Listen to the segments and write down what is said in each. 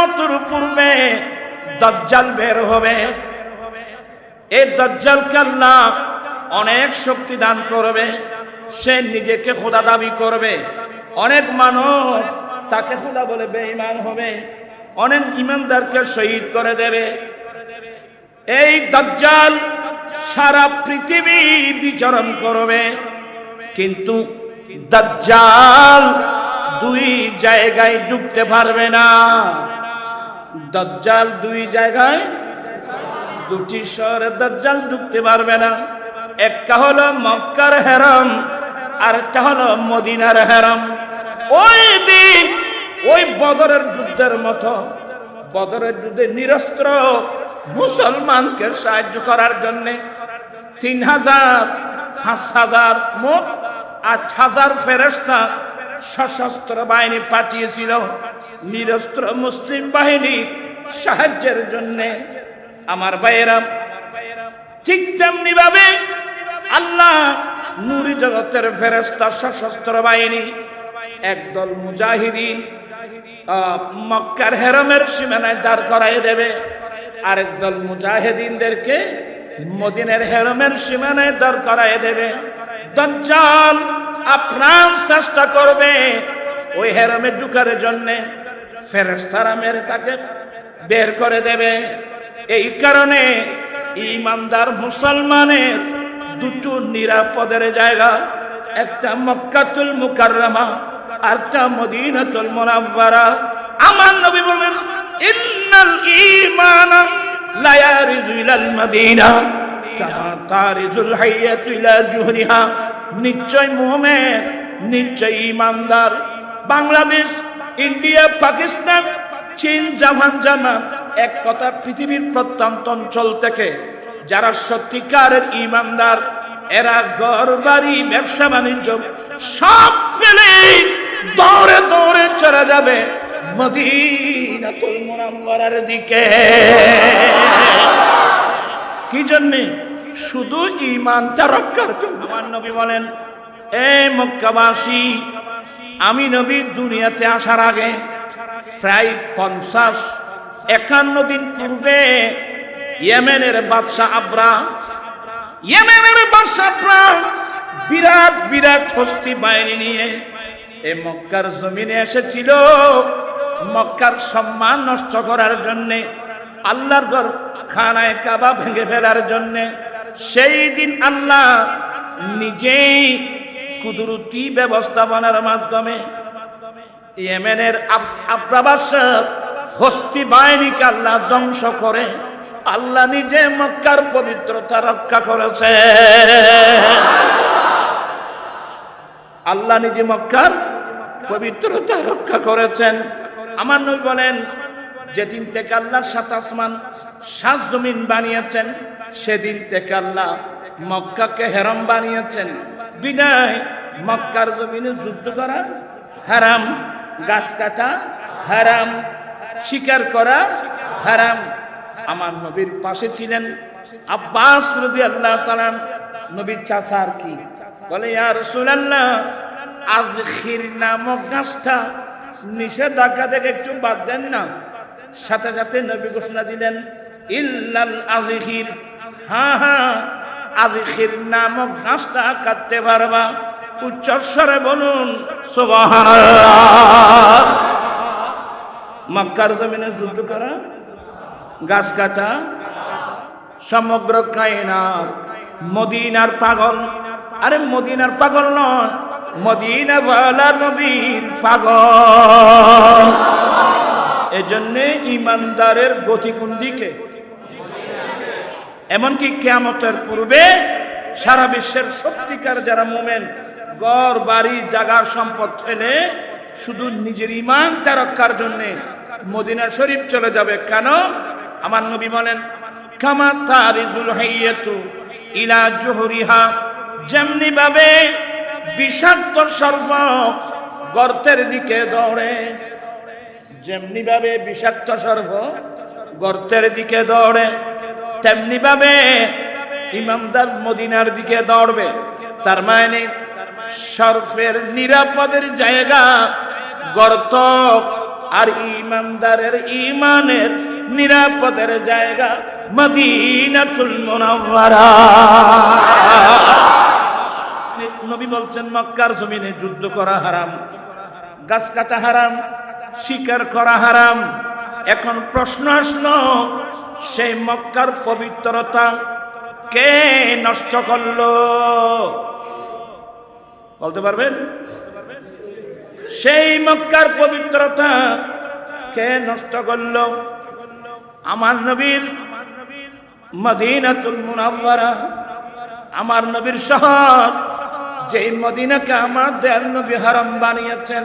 কিয়ামতের পূর্বে দাজ্জাল বের হবে। এই দাজ্জালকে আল্লাহ অনেক শক্তি দান করবে, সে নিজেকে খোদা দাবি করবে। অনেক মানুষ তাকে খোদা বলে বেঈমান হবে, অনেক ঈমানদারকে শহীদ করে দেবে। এই দাজ্জাল সারা পৃথিবী বিচরণ করবে, কিন্তু দাজ্জাল দুই জায়গায় ঢুকতে পারবে না। দাজ্জাল দুই জায়গায়, দুটি শহরে দাজ্জাল ঢুকতে পারবে না। একটা হলো মক্কার হেরাম, আর একটা হলো মদিনার হেরাম। ওই দিন ওই বদরের যুদ্ধের মতো, বদরের যুদ্ধে নিরস্ত্র মুসলমানকে সাহায্য করার জন্য 3000, 5000, মোট 8000 ফেরেশতা সশস্ত্র বাহিনী পাঠিয়েছিল নিরস্ত্র মুসলিম বাহিনীর সাহায্যের জন্য। আমার ভাইয়েরা, ঠিক তেমনি ভাবে আল্লাহ নূরি জগতের ফেরেশতা সশস্ত্র বাহিনী, একদল মুজাহিদিন মক্কার হেরামের সীমানায় দাঁড় করাই দেবে, আরেক দল মুজাহিদিনদেরকে মদিনার হেরামের সীমানায় দাঁড় করাই দেবে। দাজ্জাল আপ্রাণ চেষ্টা করবে ওই হেরামে ঢুকার জন্য, ফেরেশতারা মেরে তাকে বের করে দেবে। এই কারণে ঈমানদার মুসলমানের দুটো নিরাপদের জায়গা, একটা মক্কাতুল মুকাররমা, আরেকটা মদিনাতুল মুনাওয়ারা। আমার নবী বলেন, ইন্নাল ঈমানা লা ইয়ারিজু ইলাল মদিনা কামা তারিজুল হাইয়াতু ইলা জুহরিহা। নিশ্চয় মুমিন, নিশ্চয় ঈমানদার বাংলাদেশ, ইন্ডিয়া, পাকিস্তান, চীন, জাপান, জার্মান, এক কথা পৃথিবীর প্রত্যন্ত অঞ্চল থেকে যারা সত্যিকারের ঈমানদার, এরা ঘর বাড়ি ব্যবসা বাণিজ্য সব ফেলে দৌড়ে দৌড়ে চলে যাবে মদিনাতুল মুনাওয়ারার দিকে। কি জন্যে? শুধু ঈমানটা রক্ষার জন্য। আমার নবী বলেন, এ মক্কাবাসী, আমি নবী দুনিয়াতে আসার আগে প্রায় 50-51 দিন পূর্বে ইয়েমেনের বাদশাহ আবরা, বিরাট বিরাট হস্তি বাহিনী নিয়ে এই মক্কার জমিনে এসেছিল মক্কার সম্মান নষ্ট করার জন্য, আল্লাহর ঘর খানায়ে কাবা ভেঙে ফেলার জন্য। সেই দিন আল্লাহ নিজেই কুদরতি ব্যবস্থাপনার মাধ্যমে ইয়েমেনের আব্রাবাসার হস্তি বাহিনীকে আল্লাহ ধ্বংস করে আল্লাহ নিজে মক্কার পবিত্রতা রক্ষা করেছে। আল্লাহ নিজে মক্কার পবিত্রতা রক্ষা করেছেন। আমার নবী বলেন, যেদিন থেকে আল্লাহ 7 আসমান 7 জমিন বানিয়েছেন, সেদিন থেকে আল্লাহ মক্কাকে হেরাম বানিয়েছেন। বিদায় মক্কার জমিনে যুদ্ধ করা হারাম, গাছ কাটা হারাম, শিকার করা হারাম। আমার নবীর পাশে ছিলেন আব্বাস রাদিয়াল্লাহু তাআলা, নবীর চাচা। আর কি বলে, ইয়া রাসূলুল্লাহ, আযখির নামক গাছটা নিষেধাজ্ঞা থেকে একটু বাদ দেন না। সাথে সাথে নবী ঘোষণা দিলেন, ইল্লাল আযখির, হ্যাঁ হ্যাঁ, আযখির নামক গাছটা কাটতে পারবা। উচ্চস্বরে বলুন সুবহানাল্লাহ। মক্কার জমিনে যুদ্ধ করা, গাছ কাটা, সমগ্র কায়নাত মদিনার পাগল। আরে মদিনার পাগল নয়, মদিনা ওয়ালা নবীর পাগল। এজন্য ঈমানদারের গতি কোন দিকে? এমনকি কিয়ামতের পূর্বে সারা বিশ্বের সত্যিকার যারা মুমিন, ঘর বাড়ি জায়গা সম্পদ ফেলে শুধু নিজের ঈমানটা রক্ষার জন্য মদিনা শরীফ চলে যাবে। কেন? আমার নবী বলেন, কামা তারিজুল হাইয়াতু ইলা জুহরিহা, যেমনি ভাবে বিষাক্ত সর্প গর্তের দিকে দৌড়ে, যেমনি ভাবে বিষাক্ত সর্প গর্তের দিকে দৌড়ে, তেমনি ভাবে ইমানদার মদিনার দিকে দৌড়বে। তার মানে সর্পের নিরাপদের জায়গা গর্ত আর ইমানদারের ইমানের নিরাপদের জায়গা মদিনাতুল মুনাওয়ারা। নবী বলছেন মক্কার জমিনে যুদ্ধ করা হারাম, গাছ কাটা হারাম, শিকার করা হারাম। এখন প্রশ্ন আসলো, সেই মক্কার পবিত্রতা কে নষ্ট করলো? বলতে পারবেন? সেই মক্কার পবিত্রতা কে নষ্ট করলো? আমার নবীর মদিনাতুল মুনাওয়ারা, আমার নবীর শহর, যেই মদিনাকে আমার দয়াল নবী হারাম বানিয়েছেন,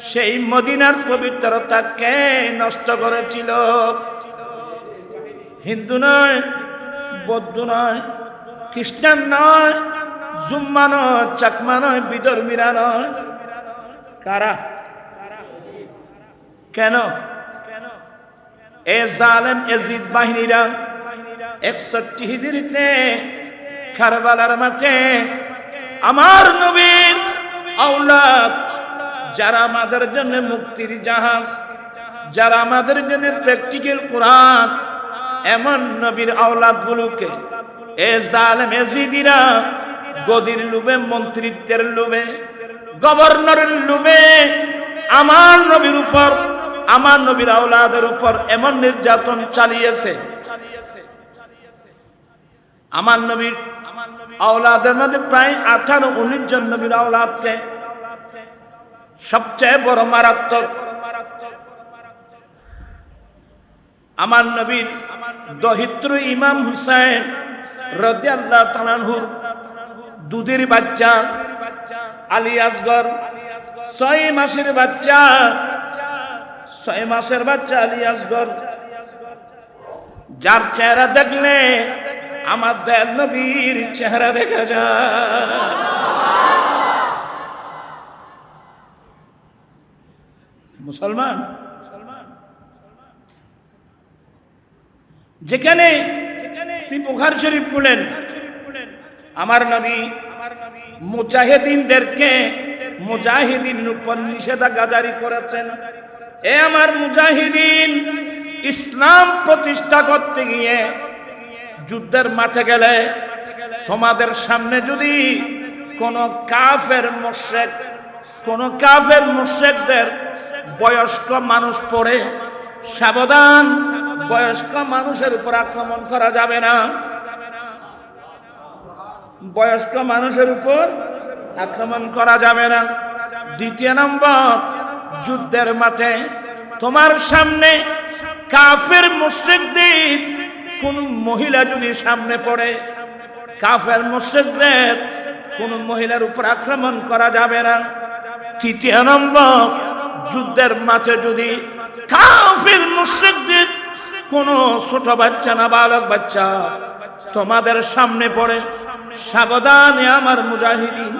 সেই মদিনার পবিত্রতা কে নষ্ট করেছিল? হিন্দু নয়, বৌদ্ধ নয়, খ্রিস্টান নয়, জুম্মা নয়, চাকমা নয়, বিধর্মীরা নয়। কারা? কেন? এ জালেম এজিদ বাহিনীরা 61 হিজরিতে কারবালার মাঠে আমার নবীর আওলাদ, যারা আমাদের জন্য মুক্তির জাহাজ, যারা আমাদের জন্য প্র্যাকটিক্যাল কোরআন, এমন নবীর আওলাদ গুলোকে এ জালেম এজিদিরা গদির লোভে, মন্ত্রিত্বের লোভে, গভর্নরের লোভে আমার নবীর উপর, আমার নবীর আওলাদের উপর এমন নির্যাতন চালিয়েছে। আমার নবীর আওলাদের মধ্যে প্রায় 18-19 জন নবীর আওলাদকে সবচেয়ে বড় মারাত্মক আমার নবীর দহিত্র ইমাম হুসাইন রাদিয়াল্লাহু তাআলা আনহুর দুধের বাচ্চা আলী আসগর, 6 মাসের বাচ্চা, 6 মাসের বাচ্চা আলী আসগর, যার চেহারা দেখলে আমার দয়াল নবীর চেহারা দেখা যায়। মুসলমান যেখানে বুখারী শরীফ খুলেন, আমার নবী মুজাহিদিনদেরকে মুজাহিদিনের উপর নিষেধাজ্ঞা জারি করেছেন। এ আমার মুজাহিদিন, ইসলাম প্রতিষ্ঠা করতে গিয়ে যুদ্ধের মাঠে গেলে তোমাদের সামনে যদি কোন কাফের মুশরিক, কোন কাফের মুশরিকদের বয়স্ক মানুষ পড়ে, সাবধান, বয়স্ক মানুষের উপর আক্রমণ করা যাবে না। বয়স্ক মানুষের উপর আক্রমণ করা যাবে না। দ্বিতীয় নম্বর, যুদ্ধের মাঠে তোমার সামনে কাফের মুশরিকদের কোন মহিলা যদি সামনে পড়ে, কাফের মুশরিকদের কোন মহিলার উপর আক্রমণ করা যাবে না। তৃতীয় নম্বর, যুদ্ধের মাঠে যদি কাফের মুশরিকদের কোন ছোট বাচ্চা, নাবালক বাচ্চা তোমাদের সামনে পড়ে, সাবধানে আমার মুজাহিদিন,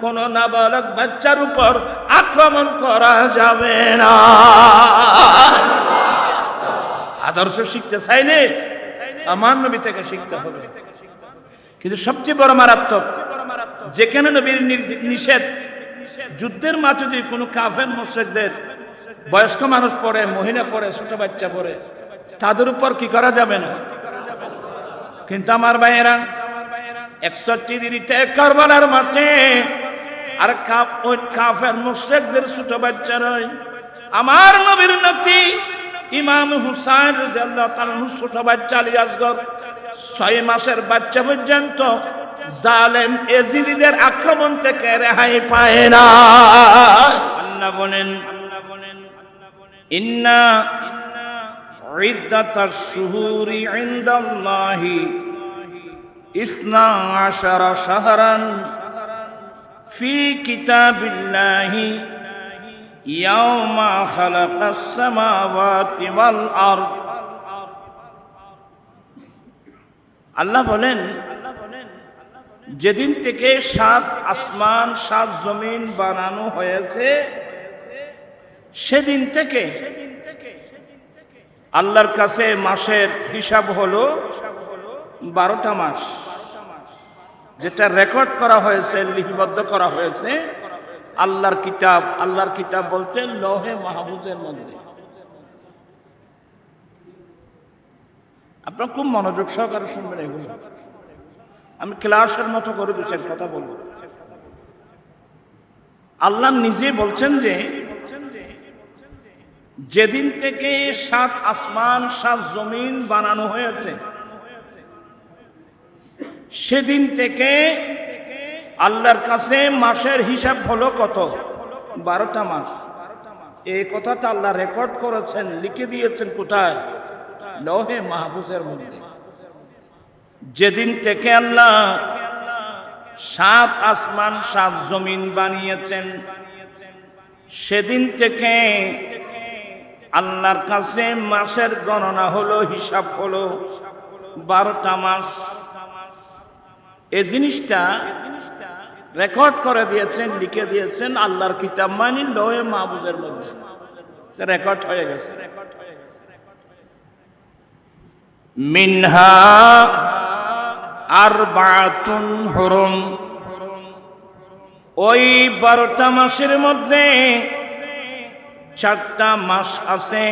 কোন নাবালক বাচ্চার উপর আক্রমণ করা যাবে না। আদর্শ শিখতে চাইলে আমার নবী থেকে শিখতে হবে। কিন্তু সবচেয়ে বড় মারাত্মক, যেখানে নবীর নিষেধ, যুদ্ধের মাঠে যদি কোনো কাফের মুশরিকদের বয়স্ক মানুষ পড়ে, মহিলা পড়ে, ছোট বাচ্চা পড়ে, তাদের উপর কি করা যাবে না। কিন্তু আমার ভাইয়েরা 61 হিজরিতে কারবালার মাঠে আর কাফের মুশরিকদের ছোট বাচ্চা নয়, আমার নবীর নাতি ইমাম হুসাইন রাদিয়াল্লাহু তাআলা ছোট বাচ্চা আলী আসগর, 6 মাসের বাচ্চা পর্যন্ত জালেম এজিদিদের আক্রমণ থেকে রেহাই পায় না। আল্লাহ বলেন, ইন্না ইদ্দাতাশ শুহুরি ইনদাল্লাহি 12 শাহরান ফি কিতাবিল্লাহি ইয়াওমা খালাকাস সামাওয়াতি ওয়াল আরদ। আল্লাহ বলেন, যেদিন থেকে 7 আসমান 7 জমিন বানানো হয়েছে, সেদিন থেকে আল্লাহর কাছে মাসের হিসাব হলো 12টা মাস, যেটা রেকর্ড করা হয়েছে, লিপিবদ্ধ করা হয়েছে আল্লাহর কিতাব বলতে লৌহে মাহফুজের মধ্যে। আপনারা খুব মনোযোগ সহকারে শুনবেন এগুলো, আমি ক্লাসের মতো করে দুই কথা বলবো। আল্লাহ নিজে বলছেন যে যেদিন থেকে 7 আসমান 7 জমিন বানানো হয়েছে সেদিন থেকে আল্লাহর কাছে মাসের হিসাব হলো কত? 12টা মাস। এই কথাটা আল্লাহ রেকর্ড করেছেন, লিখে দিয়েছেন কোথায়? লৌহে মাহফুজের মধ্যে। যেদিন থেকে আল্লাহ 7 আসমান 7 জমিন বানিয়েছেন সেদিন থেকে আল্লাহর কাছে মাসের গণনা হলো, হিসাব হলো 12টা মাস। এই জিনিসটা রেকর্ড করে দিয়েছেন, লিখে দিয়েছেন আল্লাহর কিতাব মানে লৌহে মাহফুজের মধ্যে, রেকর্ড হয়ে গেছে। মিনহা আরবাতুন হুরুম, ওই 12টা মাসের মধ্যে 4টা মাস আছে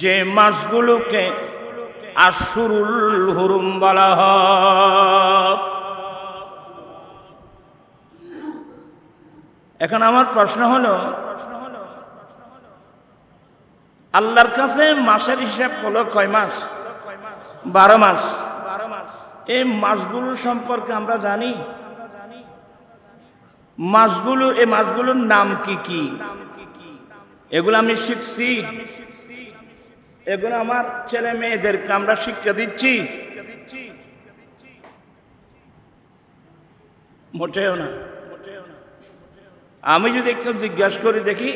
যে মাসগুলোকে আশহুরুল হুরুম বলা হয়। এখন আমার প্রশ্ন হলো, আল্লাহর কাছে মাসের হিসাব হলো কয় মাস? 12 মাস। এই মাসগুলোর সম্পর্কে আমরা জানি? এই মাসগুলোর নাম কি কি? এগুলো আমি শিখছি, এগুলো আমার ছেলে মেয়েদেরকে আমরা শিক্ষা দিচ্ছি? মোটেও না। আমি যদি একটু জিজ্ঞাসা করি দেখি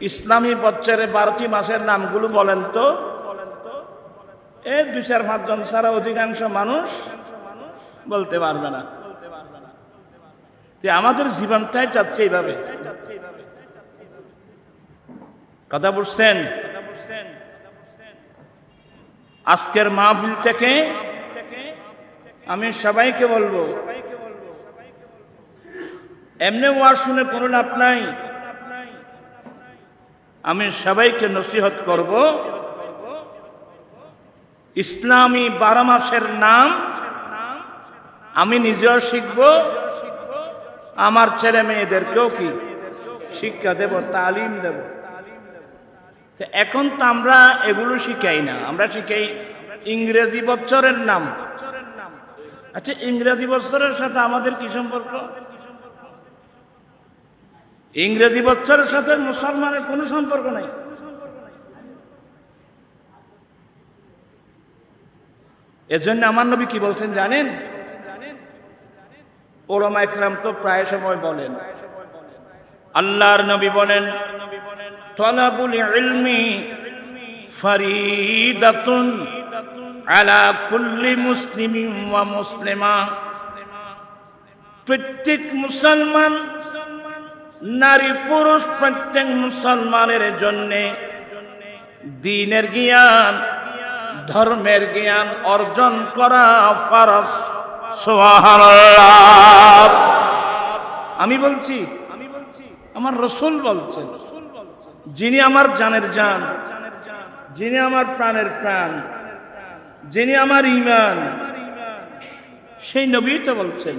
ইসলামী বছরে 12টি মাসের নামগুলো বলেন তো, এই 2-4-5 জন ছাড়া অধিকাংশ মানুষ বলতে পারবে না। আমাদের জীবনটাই চাচ্ছে এইভাবে। কথা বুঝছেন? আজকের মাহফিল থেকে আমি সবাইকে বলবো, এমনি ওয়াজ শুনে কোনো লাভ নাই। আমি সবাইকে নসিহত করব, ইসলামী 12 মাসের নাম আমি নিজেও শিখব, আমার ছেলে মেয়েদেরকেও কি শিক্ষা দেব, তালিম দেব। এখন তো আমরা এগুলো শিখাই না, আমরা শিখাই ইংরেজি বছরের নাম। আচ্ছা, ইংরেজি বছরের সাথে আমাদের কি সম্পর্ক? ইংরেজি বছরের সাথে মুসলমানের কোনো সম্পর্ক নাই। এজন্য আমার নবী কি বলছেন জানেন? ওলামা ইকরাম তো প্রায় সময় বলেন, আল্লাহর নবী বলেন, তালাবুল ইলমি ফরিদাতুন আলা কুল্লি মুসলিমিন ওয়া মুসলিমা। প্রত্যেক মুসলমান, নারী পুরুষ প্রত্যেক মুসলমানের জন্য দ্বীনের জ্ঞান, ধর্মের জ্ঞান অর্জন করা ফরজ। সুবহানাল্লাহ। আমি বলছি, আমার রাসূল বলছেন, যিনি আমার জানের জান, যিনি আমার প্রাণের প্রাণ, যিনি আমার ঈমান, সেই নবী তো বলছেন।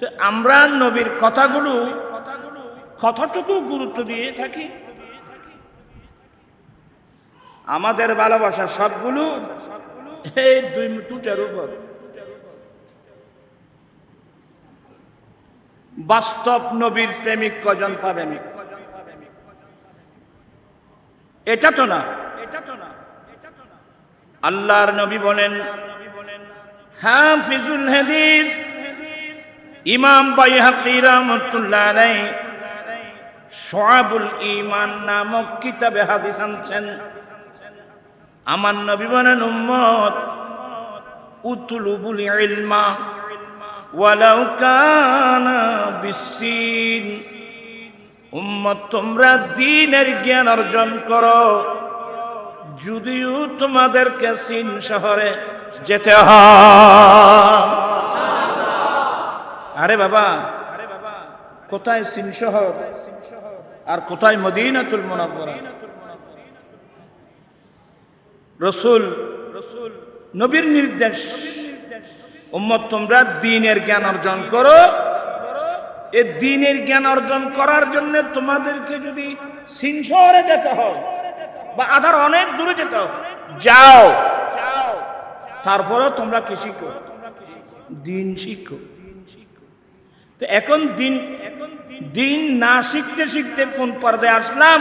তো আমরা নবীর কথাগুলো কতটুকু গুরুত্ব দিয়ে থাকি? আমাদের ভালোবাসা সবগুলো এই 2 টুটের উপর। বাস্তব নবীর প্রেমিক কজন পাবেন? এটা তো না। আল্লাহর নবী বলেন, হাফিজুল হাদিস ইমাম বাইহাকী রাহমাতুল্লাহ আলাইহি শুআবুল ঈমান নামক কিতাবে হাদিস আনছেন। আমার নবী বলেন, উম্মত উতলুবুল ইলমা ওয়ালাউ কানা বিসসিন। উম্মত তোমরা দ্বীনের জ্ঞান অর্জন করো, যদিও তোমাদেরকে চীন শহরে যেতে হয়। আরে বাবা, কোথায় চীন শহর আর কোথায় মদিনাতুল মুনাওয়ারা? রাসূল নবীর নির্দেশ, উম্মত তোমরা দ্বীনের জ্ঞান অর্জন করো। এই দ্বীনের জ্ঞান অর্জন করার জন্য তোমাদেরকে যদি চীন শহরে যেতে হয় বা আধার অনেক দূরে যেতে হয়, যাও। তারপরও তোমরা কি শিখো? দ্বীন শিখো। তো এখন দ্বীন না শিখতে শিখতে কোন পর্যায়ে আসলাম?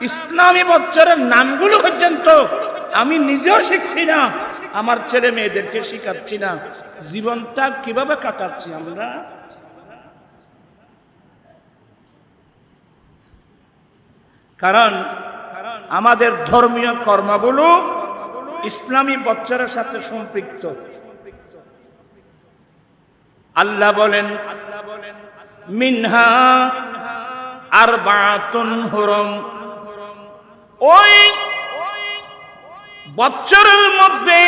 ইসলামী বছরের নামগুলো পর্যন্ত আমি নিজেও শিখছি না, আমার ছেলে মেয়েদেরকে শিখাচ্ছি না। জীবনটা কিভাবে কাটাচ্ছি আমরা? কারণ আমাদের ধর্মীয় কর্মগুলো ইসলামী বছরের সাথে সম্পৃক্ত। আল্লাহ বলেন, মিনহা আরবাতুন হুরুম, ওই বছরের মধ্যে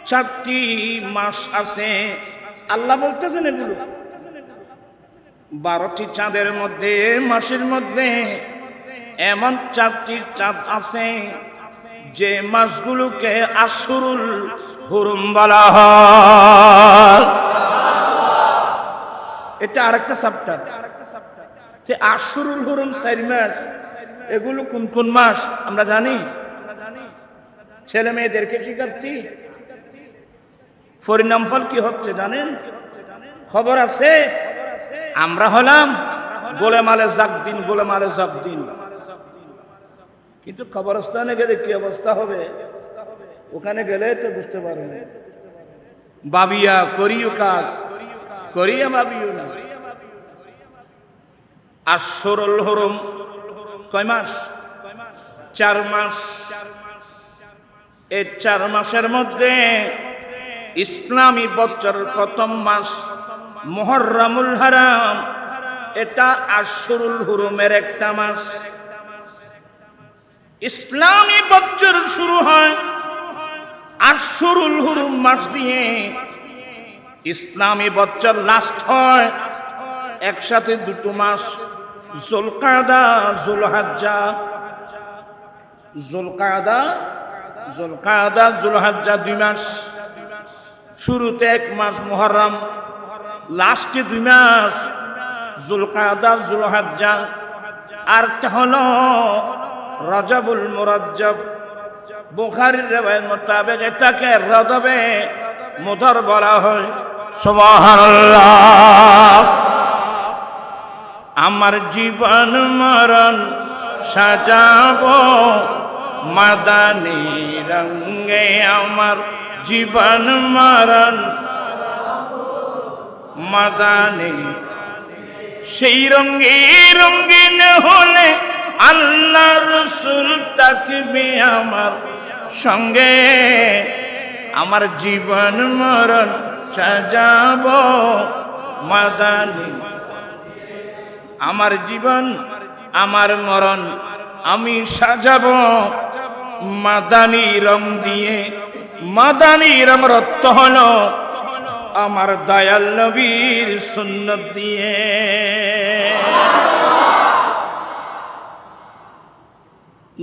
4টি মাস আছে। আল্লাহ বলতেছেন এগুলো 12টি চাঁদের মধ্যে, মাসের মধ্যে এমন 4টি চাঁদ আছে যে মাসগুলোকে আশহুরুল হুরুম বলা হয়। এটা আরেকটা চ্যাপ্টার। আশহুরুল হুরুম 4 মাস, এগুলো কোন কোন মাস আমরা জানি? ছেলে মেয়েদেরকে শিখাচ্ছি। পরিণাম ফল কি হচ্ছে জানেন? খবর আছে? আমরা হলাম গোলেমালে জাকদিন, গোলেমালে জাকদিন। কিন্তু কবরস্থানে গেলে কি অবস্থা হবে? ওখানে গেলে তো বুঝতে পারবেন। বাবিয়া করিও কাজ, করিয়া ভাবিও না। আশহুরুল হুরুম কয় মাস? 4 মাস। এই 4 মাসের মধ্যে ইসলামী বছরের প্রথম মাস মুহররমুল হারাম, এটা আশহুরুল হুরুমের একটা মাস। ইসলামী বছর শুরু হয় আশহুরুল হুরুম মাস দিয়ে, ইসলামী বছর লাস্ট হয় একসাথে 2টো মাস, যুলকাদা যুলহজ্জা। যুলকাদা যুলহজ্জা 2 মাস। শুরুতে 1 মাস মুহররম, লাস্টে 2 মাস যুলকাদা যুলহজ্জা। আর হলো রজবুল মুরজ্জব। বুখারীর riwayat মোতাবেক এটাকে রজবে মুদর বলা হয়। সুবহানাল্লাহ। আমার জীবন মরণ সাজাবো মাদানী রঙে, আমার জীবন মরণ মাদানী। সেই রঙে রঙিন হলে আল্লাহ রাসূল থাকবে আমার সঙ্গে। আমার জীবন মরণ সাজাবো মাদানী। আমার জীবন আমার মরণ আমি সাজাবো মাদানী রং দিয়ে। মাদানী রং অর্থ হলো আমার দয়াল নবীর সুন্নত দিয়ে।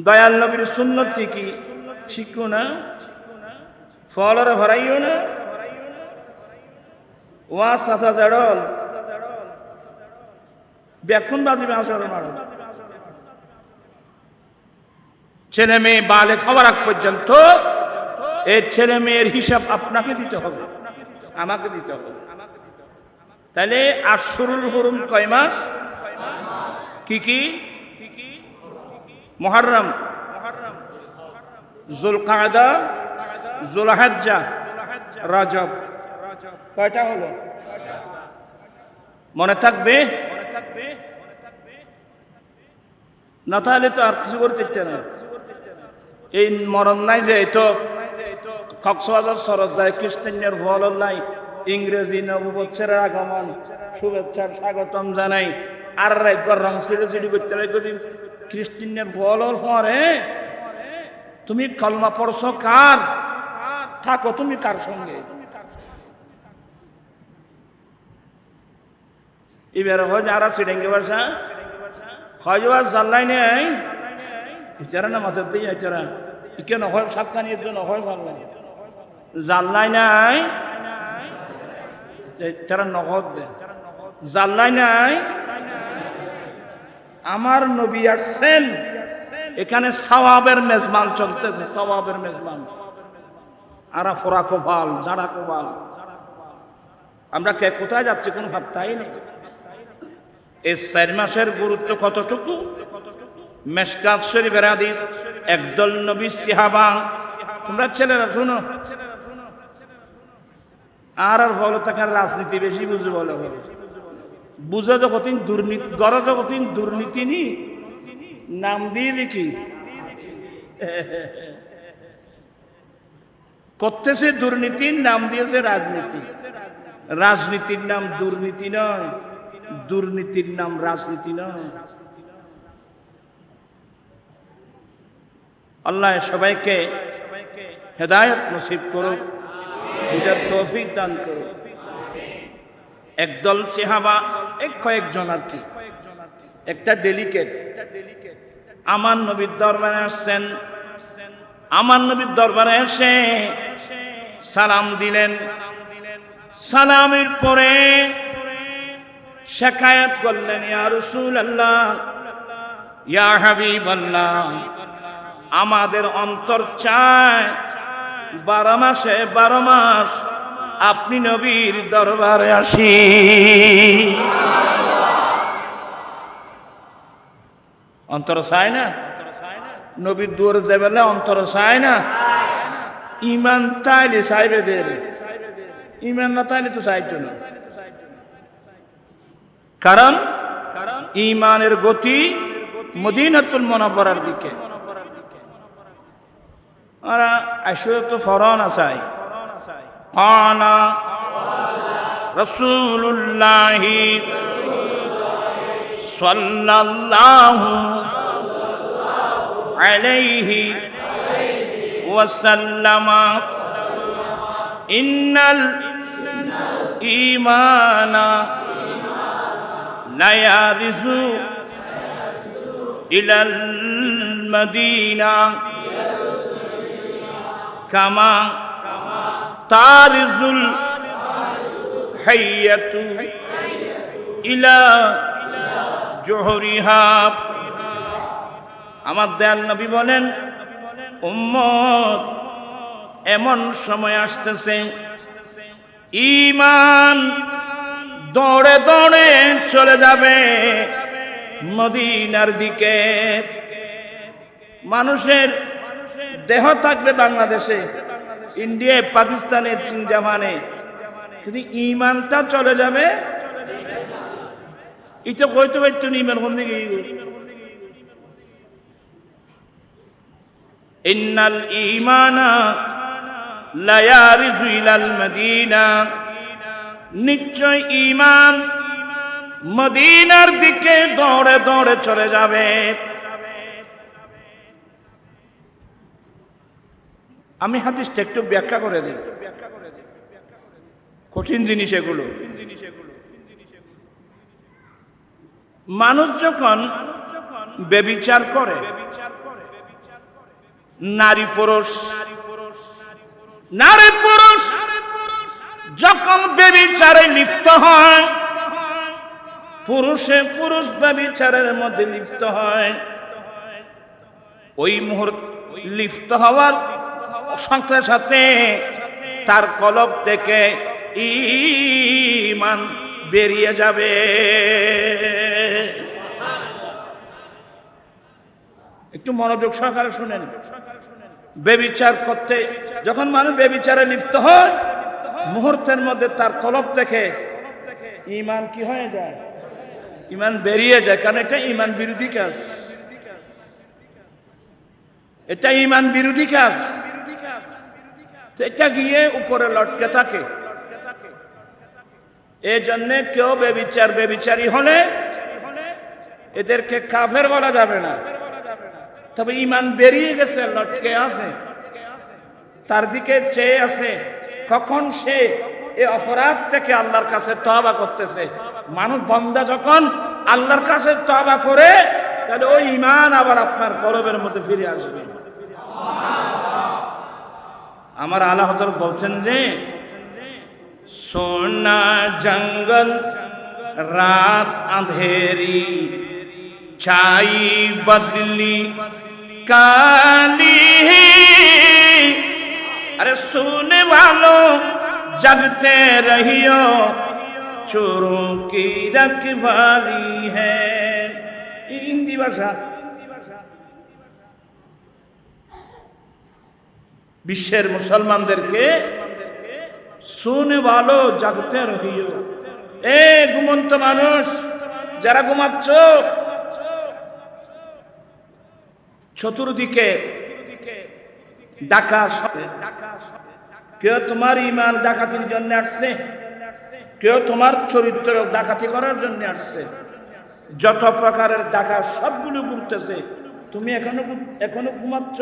দয়াল নবীর সুন্নত কি শিখো না? ফলরে ভরাইও না। ওয়া সাসা জড়ল বেকুন বাজিবে আসর মারো। ছেলে মেয়ে বালেগ হওয়ার আগ পর্যন্ত এই ছেলে মেয়ের হিসাব আপনাকে দিতে হবে, আমাকে দিতে হবে। তাহলে আশহুরুল হুরুম কয় মাস? কি কি? মুহররম, যুলকাদা, যুলহজ্জা, রজব। কয়টা হলো? মনে থাকবে না? তাহলে তো আর কিছু করতে ইচ্ছে না। এই মরণ নাই যে তো কক্সবাজার সরজ যায় খ্রিস্টানের ভল নাই, ইংরেজি নববৎসরের আগমন শুভেচ্ছার স্বাগতম জানাই। আর একবার রং সিঁড়ি করতে যদি খ্রিস্টানের ভল পরে তুমি কলমা পড়ছো কার? থাকো তুমি কার সঙ্গে? এবার হয় যারা সিডেঙ্গে বাসা হয় জাল্লাই নেই ইচারা না মাথার দিয়ে ইচারা কেন হয় সাতখানির জন্য হয় জাল্লাই জাল্লাই নাই তারা নগদ দেয় জাল্লাই নাই আমার নবী আসছেন এখানে সওয়াবের মেজবান চলতেছে সওয়াবের মেজবান আরা ফোরা কোপাল জাড়া কোপাল আমরা কে কোথায় যাচ্ছি কোন ভাবতাই নেই এই 4 মাসের গুরুত্ব কতটুকু মেশকাত শরীফের হাদিস একদল নবী সাহাবা তোমরা ছেলেরা শুনো আর ভালো থাকার রাজনীতি বেশি বুঝে বলে বুঝে যখন দুর্নীতি গড় যখন দুর্নীতি নি নাম দিয়ে দেখি করতেছে দুর্নীতির নাম দিয়েছে রাজনীতি রাজনীতির নাম দুর্নীতি নয় দুর্নীতির নাম রাজনীতি নয় আল্লাহ সবাইকে হেদায়েত নসিব করুক বুঝার তৌফিক দান করুক একদল সাহাবা কয়েকজন আর কি একটা ডেলিকেট আমার নবীর দরবারে আসছেন আমার নবীর দরবারে এসে সালাম দিলেন সালামের পরে শিকায়াত করলেন ইয়া রাসূলুল্লাহ ইয়া হাবিবাল্লাহ আমাদের অন্তর চায় 12 মাসে 12 মাস আপনি নবীর দরবারে আসি অন্তর চায় না নবীর দুয়ারে যাবেলে অন্তর চায় না ইমান তাইলে চাইবে দের ইমান না তাইলে তো চাইতো না কারণ ইমানের গতি মদিনাতুল মুনাওয়ারার দিকে আর আসলে তো ফরন আসাই কানা রাসূলুল্লাহ সাল্লাল্লাহু আলাইহি ওয়াসাল্লাম ইন্নাল ঈমানা লা ইয়ারিজু ইলাল মদিনা কামা তারিজুল হাইয়াতু ইলা জুহরিহা আমার দয়াল নবী বলেন উম্মত এমন সময় আসতেছে ঈমান দৌড়ে দৌড়ে চলে যাবে মদিনার দিকে মানুষের দেহ থাকবে বাংলাদেশে ইন্ডিয়ায় পাকিস্তানে চীন জাপানে কিন্তু ঈমানটা চলে যাবে এটা কইতে পারতো না ঈমান কোন দিকে ইন্নাল ঈমানা লা ইয়ারিজু ইলাল মদিনা নিশ্চয় ঈমান মদিনার দিকে দৌড়ে দৌড়ে চলে যাবে আমি হাদিসটা একটু ব্যাখ্যা করে দিই কঠিন জিনিস এগুলো মানুষ যখন ব্যভিচার করে নারী পুরুষ যখন ব্যভিচারে লিপ্ত হয় পুরুষে পুরুষ ব্যভিচারের মধ্যে লিপ্ত হয় ওই মুহূর্তে লিপ্ত হওয়ার সাথে সাথে তার কলব থেকে ঈমান বেরিয়ে যাবে একটু মনোযোগ সহকারে শুনেন ব্যভিচার করতে যখন মানুষ ব্যভিচারে লিপ্ত হয় মুহূর্তের মধ্যে তার কলব থেকে ঈমান কি হয়ে যায় ঈমান বেরিয়ে যায় কারণ এটা ঈমান বিরোধী কাজ এটা ঈমান বিরোধী কাজ এটা গিয়ে উপরে লটকে থাকে এই জন্য কেউ বেবিচারী হলে এদেরকে কাফের বলা যাবে না তবে ঈমান বেরিয়ে গেছে লটকে আছে তার দিকে চেয়ে আছে কখন সে এই অপরাধ থেকে আল্লাহর কাছে তওবা করতেছে মানুষ বান্দা যখন আল্লাহর কাছে তওবা করে তাহলে ওই ঈমান আবার আপনার কলবের মধ্যে ফিরে আসবে। আমার আলা হযরত বলছেন যে সোনা জঙ্গল রাত আঁধেরি ছাই বদলি काली। अरे सुनने वालों जगते रहियो चोरों की रखवाली है। हिंदी भाषा বিশ্বের মুসলমানদেরকে শুনে ভালো জাগতে রহিও, এ ঘুমন্ত মানুষ যারা ঘুমাচ্ছ, চতুর্দিকে ডাকা, কেউ তোমার ঈমান ডাকাতির জন্য আসছে, কেউ তোমার চরিত্র ডাকাতি করার জন্য আসছে। যত প্রকারের ডাকা সবগুলো ঘুরতেছে, তুমি এখনো ঘুমাচ্ছ।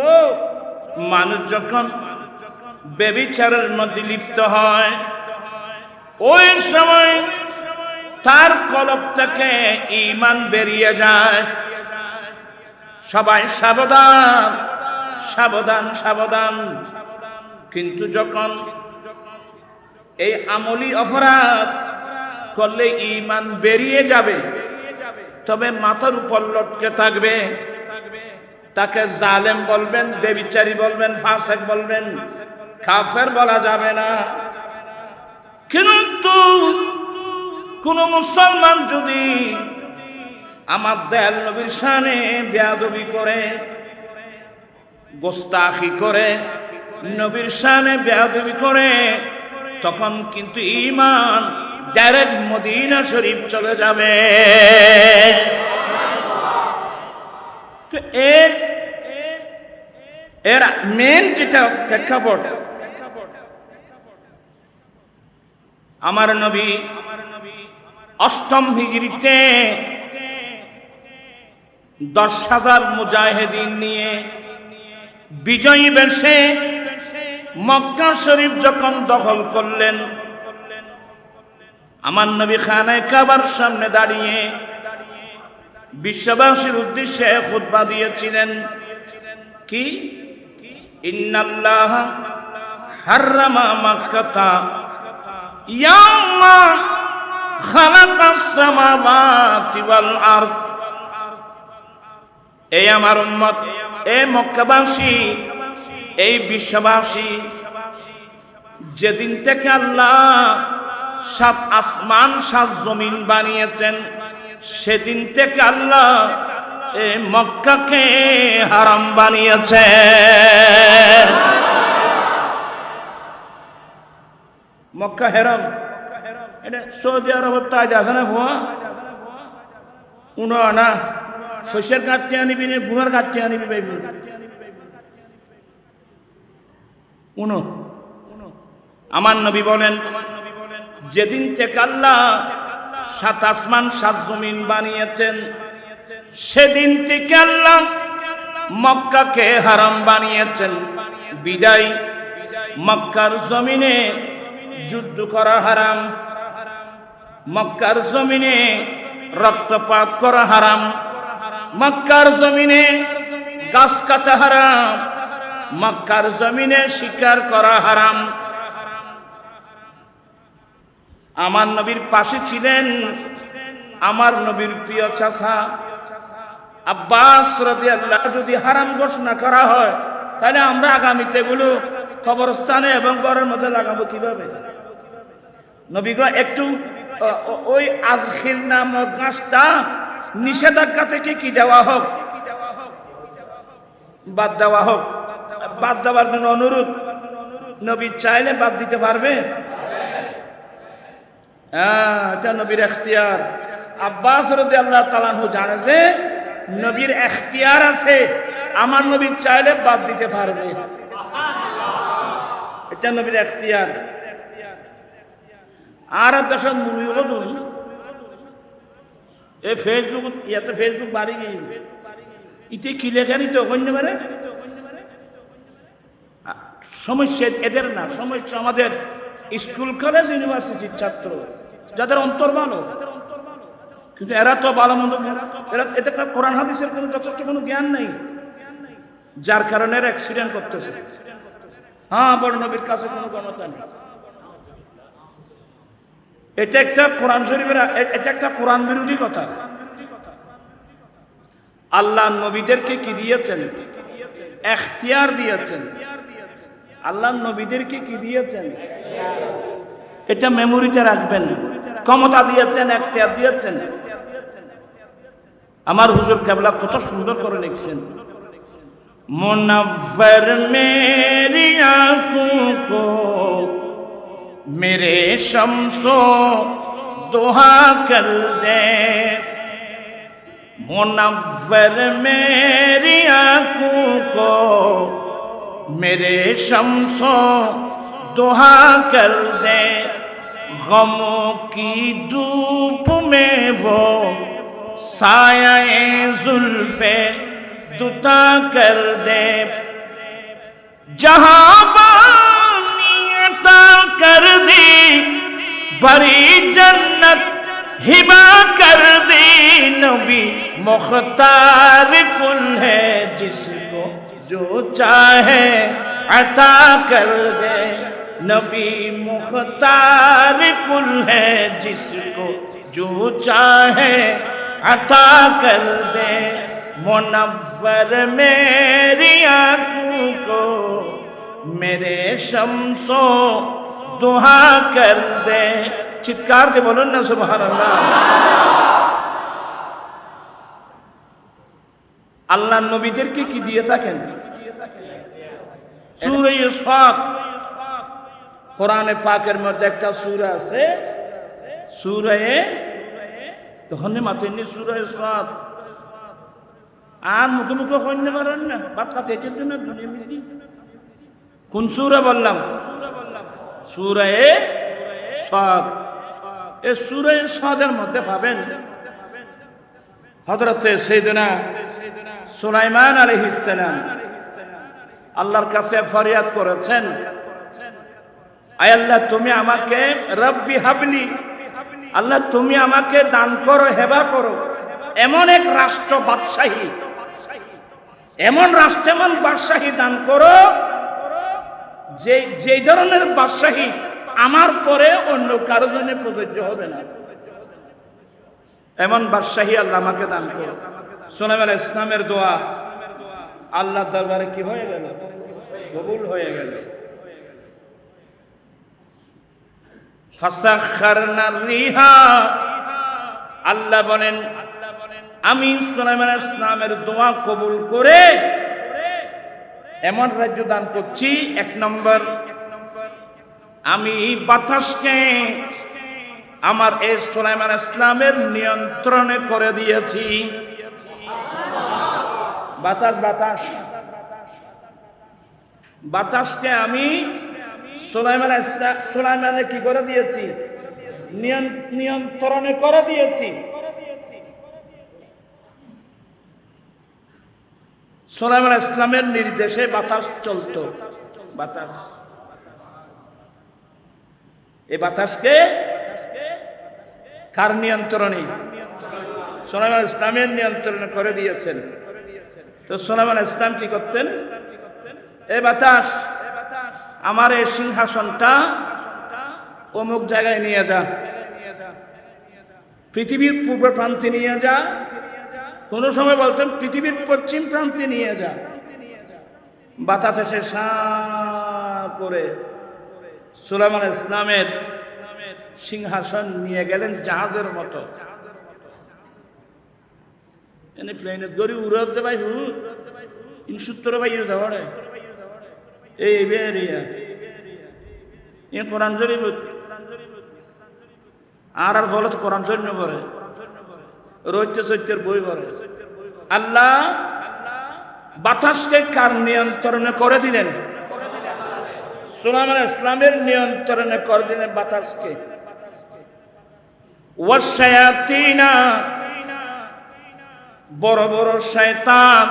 মানুষ যখন ব্যভিচারের মধ্যে লিপ্ত হয় ওই সময় তার কলব থেকে ঈমান বেরিয়ে যায়। সবাই সাবধান সাবধান সাবধান। কিন্তু যখন এই আমলি অপরাধ করলে ঈমান বেরিয়ে যাবে, তবে মাথার উপর লটকে থাকবে। তাকে জালেম বলবেন, বেবিচারী বলবেন, ফাসেক বলবেন, কাফের বলা যাবে না। কিন্তু কোন মুসলমান যদি আমার দয়াল নবীর শানে বেয়াদবি করে, গোস্তাখি করে, নবীর শানে বেয়াদবি করে, তখন কিন্তু ঈমান ডাইরেক্ট মদিনা শরীফ চলে যাবে। তো এর মেন যেটা প্রেক্ষাপট, আমার নবী 8ম হিজরিতে 10,000 মুজাহিদিন নিয়ে বিজয়ী বেশে মক্কা শরীফ যখন দখল করলেন, আমার নবী খানায়ে কাবার সামনে দাঁড়িয়ে বিশ্ববাসীর উদ্দেশ্যে খুতবা দিয়েছিলেন। কি? ইন্নাল্লাহ হাররামা মাক্কাতা ইয়াওমা খালাকাস সামাওয়াতি ওয়াল আরদ। এই আমার উম্মত, এই মক্কাবাসী, এই বিশ্ববাসী, যেদিন থেকে আল্লাহ 7 আসমান 7 জমিন বানিয়েছেন, সেদিন থেকে আল্লাহ এই মক্কাকে হারাম বানিয়েছে। মক্কা হারাম, এটা সৌদি আরবের তাজ আছে না ভুয়া উনো না, শস্যের কাটতে আনিবি না গুণের কাটতে আনিবি পাইবি উনো। আমার নবী বলেন, যেদিন থেকে আল্লাহ 7 আসমান 7 জমিন বানিয়েছেন, সেদিন থেকে আল্লাহ মক্কাকে হারাম বানিয়েছেন। বিদায় মক্কার জমিনে যুদ্ধ করা হারাম, মক্কার জমিনে রক্তপাত করা হারাম, মক্কার জমিনে গাছ কাটা হারাম, মক্কার জমিনে শিকার করা হারাম। আমার নবীর পাশে ছিলেন আমার নবীর প্রিয় চাচা আব্বাস রাদিয়াল্লাহু আনহু। যদি হারাম ঘোষণা করা হয়, তাহলে আমরা আগামীতে এগুলো কবরস্থানে এবং ঘরের মধ্যে লাগাবো কিভাবে? নবীগো একটু ওই আজখির নামক গাছটা নিষেধাজ্ঞা থেকে কি দেওয়া হোক, বাদ দেওয়া হোক। বাদ দেওয়ার জন্য অনুরোধ, নবী চাইলে বাদ দিতে পারবে। এটা নবীর এখতিয়ার। আব্বাস রাদিয়াল্লাহু তাআলা আনহু জানে যে নবীর এখতিয়ার আছে, আমার নবী চাইলে বাদ দিতে পারবে। এটা নবীর এখতিয়ার। আর দশক মুলি হদুন এ ফেসবুক, ইয়াতে ফেসবুক বাড়ি গিয়ে ইতে কি লেখা নিত অন্য বারে সমস্যা এদের না, সমস্যা আমাদের স্কুল কলেজ ইউনিভার্সিটির ছাত্র যাদের অন্তর ভালো, কিন্তু এরা তো ভালো মন্দ, এরা এতে কোরআন হাদিসের কোনো যথেষ্ট কোনো জ্ঞান নেই, যার কারণে এরা অ্যাক্সিডেন্ট করতেছে। হ্যাঁ, বড় নবীর কাছে কোনো গণতা নেই। এটা একটা কোরআন শরীফের, এটা একটা কোরআন বিরোধী কথা। আল্লাহ নবীদেরকে কি দিয়েছেন? এখতিয়ার দিয়েছেন। আল্লাহ নবীদেরকে কি দিয়েছেন? এটা মেমোরিতে রাখবেন। ক্ষমতা দিয়েছেন, এখতিয়ার দিয়েছেন। আমার হুজুর কেবলা কত সুন্দর করে লিখছেন, মুনव्वर मेरी आंखों को मेरे शम्सो दुहा कर दे, मुनव्वर मेरी आंखों को मेरे शम्सो दुहा कर दे, गमों की धूप में वो साये जुल्फे दुता कर दे, जहां बानियता कर दी बड़ी जन्नत हिबा कर दी, नबी मुख्तार कुल है जिसको जो चाहे अता कर दे, नबी मुख्तार कुल है जिसको जो चाहे अता कर दे, मुनव्वर मेरी आंखों को मेरे शम्सो दुहा कर दे। চিৎকার দিয়ে বলুন না সুবহানাল্লাহ। আল্লাহ নবীদেরকে কি দিয়ে থাকেন? সূরা ইসফাত, কোরআনে পাকের মধ্যে একটা সূরা আছে, সূরা তখন মাতেননি সূরা ইসফাত। আর মুখে মুখে কইন্য করেন না, বাত খাতে যেতে না দুনিয়া মিলি। কোন সূরা বললাম? সূরা সাদ। এই সূরা সাদের মধ্যে পাবেন হযরত সাইয়েদনা সুলাইমান আলাইহিস সালাম আল্লাহর কাছে ফরিয়াদ করেছেন, আয় আল্লাহ তুমি আমাকে রব্বি হাবলি, আল্লাহ তুমি আমাকে দান করো, হেবা করো এমন এক রাষ্ট্র বাদশাহী, এমন রাষ্ট্র, এমন বাদশাহী দান করো যে ধরনের বাদশাহী আমার পরে অন্য কারো জন্য প্রযোজ্য হবে না, এমন বাদশাহী আল্লাহ আমাকে দান করো। সুলাইমান আলাইহিস সালামের দোয়া আল্লাহর দরবারে কি হয়ে গেল? কবুল হয়ে গেল। ফাসাখখারনা রিহা, আল্লাহ বলেন আমি সুলাইমান আলাইহিস সালামের দোয়া কবুল করে এমন রাজ্য দান করছি। এক নম্বর, আমি বাতাসকে আমার এই সুলাইমান আলাইহিস সালামের নিয়ন্ত্রণে করে দিয়েছি। বাতাস বাতাস বাতাসকে আমি সুলাইমানের কি করে দিয়েছি? নিয়ন্ত্রণে করে দিয়েছি। সুলাইমান আলাইহিস সালামের নির্দেশে বাতাস চলতো। বাতাস, এই বাতাসকে কার নিয়ন্ত্রণে? সুলাইমান আলাইহিস সালামের নিয়ন্ত্রণে করে দিয়েছেন। তো সুলাইমান আলাইহিস সালাম কি করতেন? এ বাতাস, আমার এই সিংহাসনটা অমুক জায়গায় নিয়ে যা, পৃথিবীর পূর্ব প্রান্তে নিয়ে যা, কোন সময় বলতেন পৃথিবীর পশ্চিম প্রান্তে নিয়ে যা। বাতাস এসে সাঁ করে সুলাইমান আলাইহিস সালামের সিংহাসন নিয়ে গেলেন জাহাজের মতো। এনে প্লেনের গড়ি উড়াতে ভাই ইনসুত্তর ভাই ধরে এই বেরিয়া এ কোরআন শরীফ আর ফলত কোরআন শরীফ করে রইতে সত্যের বই করে। আল্লাহ বাতাসকে কার নিয়ন্ত্রণে করে দিলেন? সুলাইমান আলাইহিস সালামের নিয়ন্ত্রণে করে দিলেন বাতাসকে। ওয়াশায়াতিনা, বড় বড় শয়তান,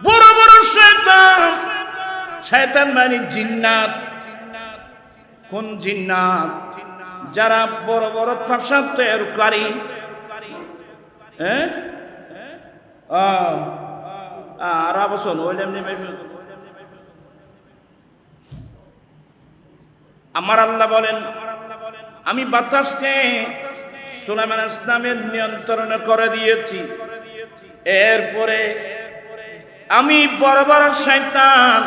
বড় বড় শয়তান, শয়তান মানে জিন্নাত। কোন জিন্নাত? যারা বড় বড় প্রাসাদ তৈরিকারী, হ্যাঁ আর বসুন ওইলেম নেবে আমার আল্লাহ বলেন আমি বাতাসকে সুলাইমান ইসলামের নিয়ন্ত্রণে করে দিয়েছি। এরপরে আমি বড় বড় শয়তান,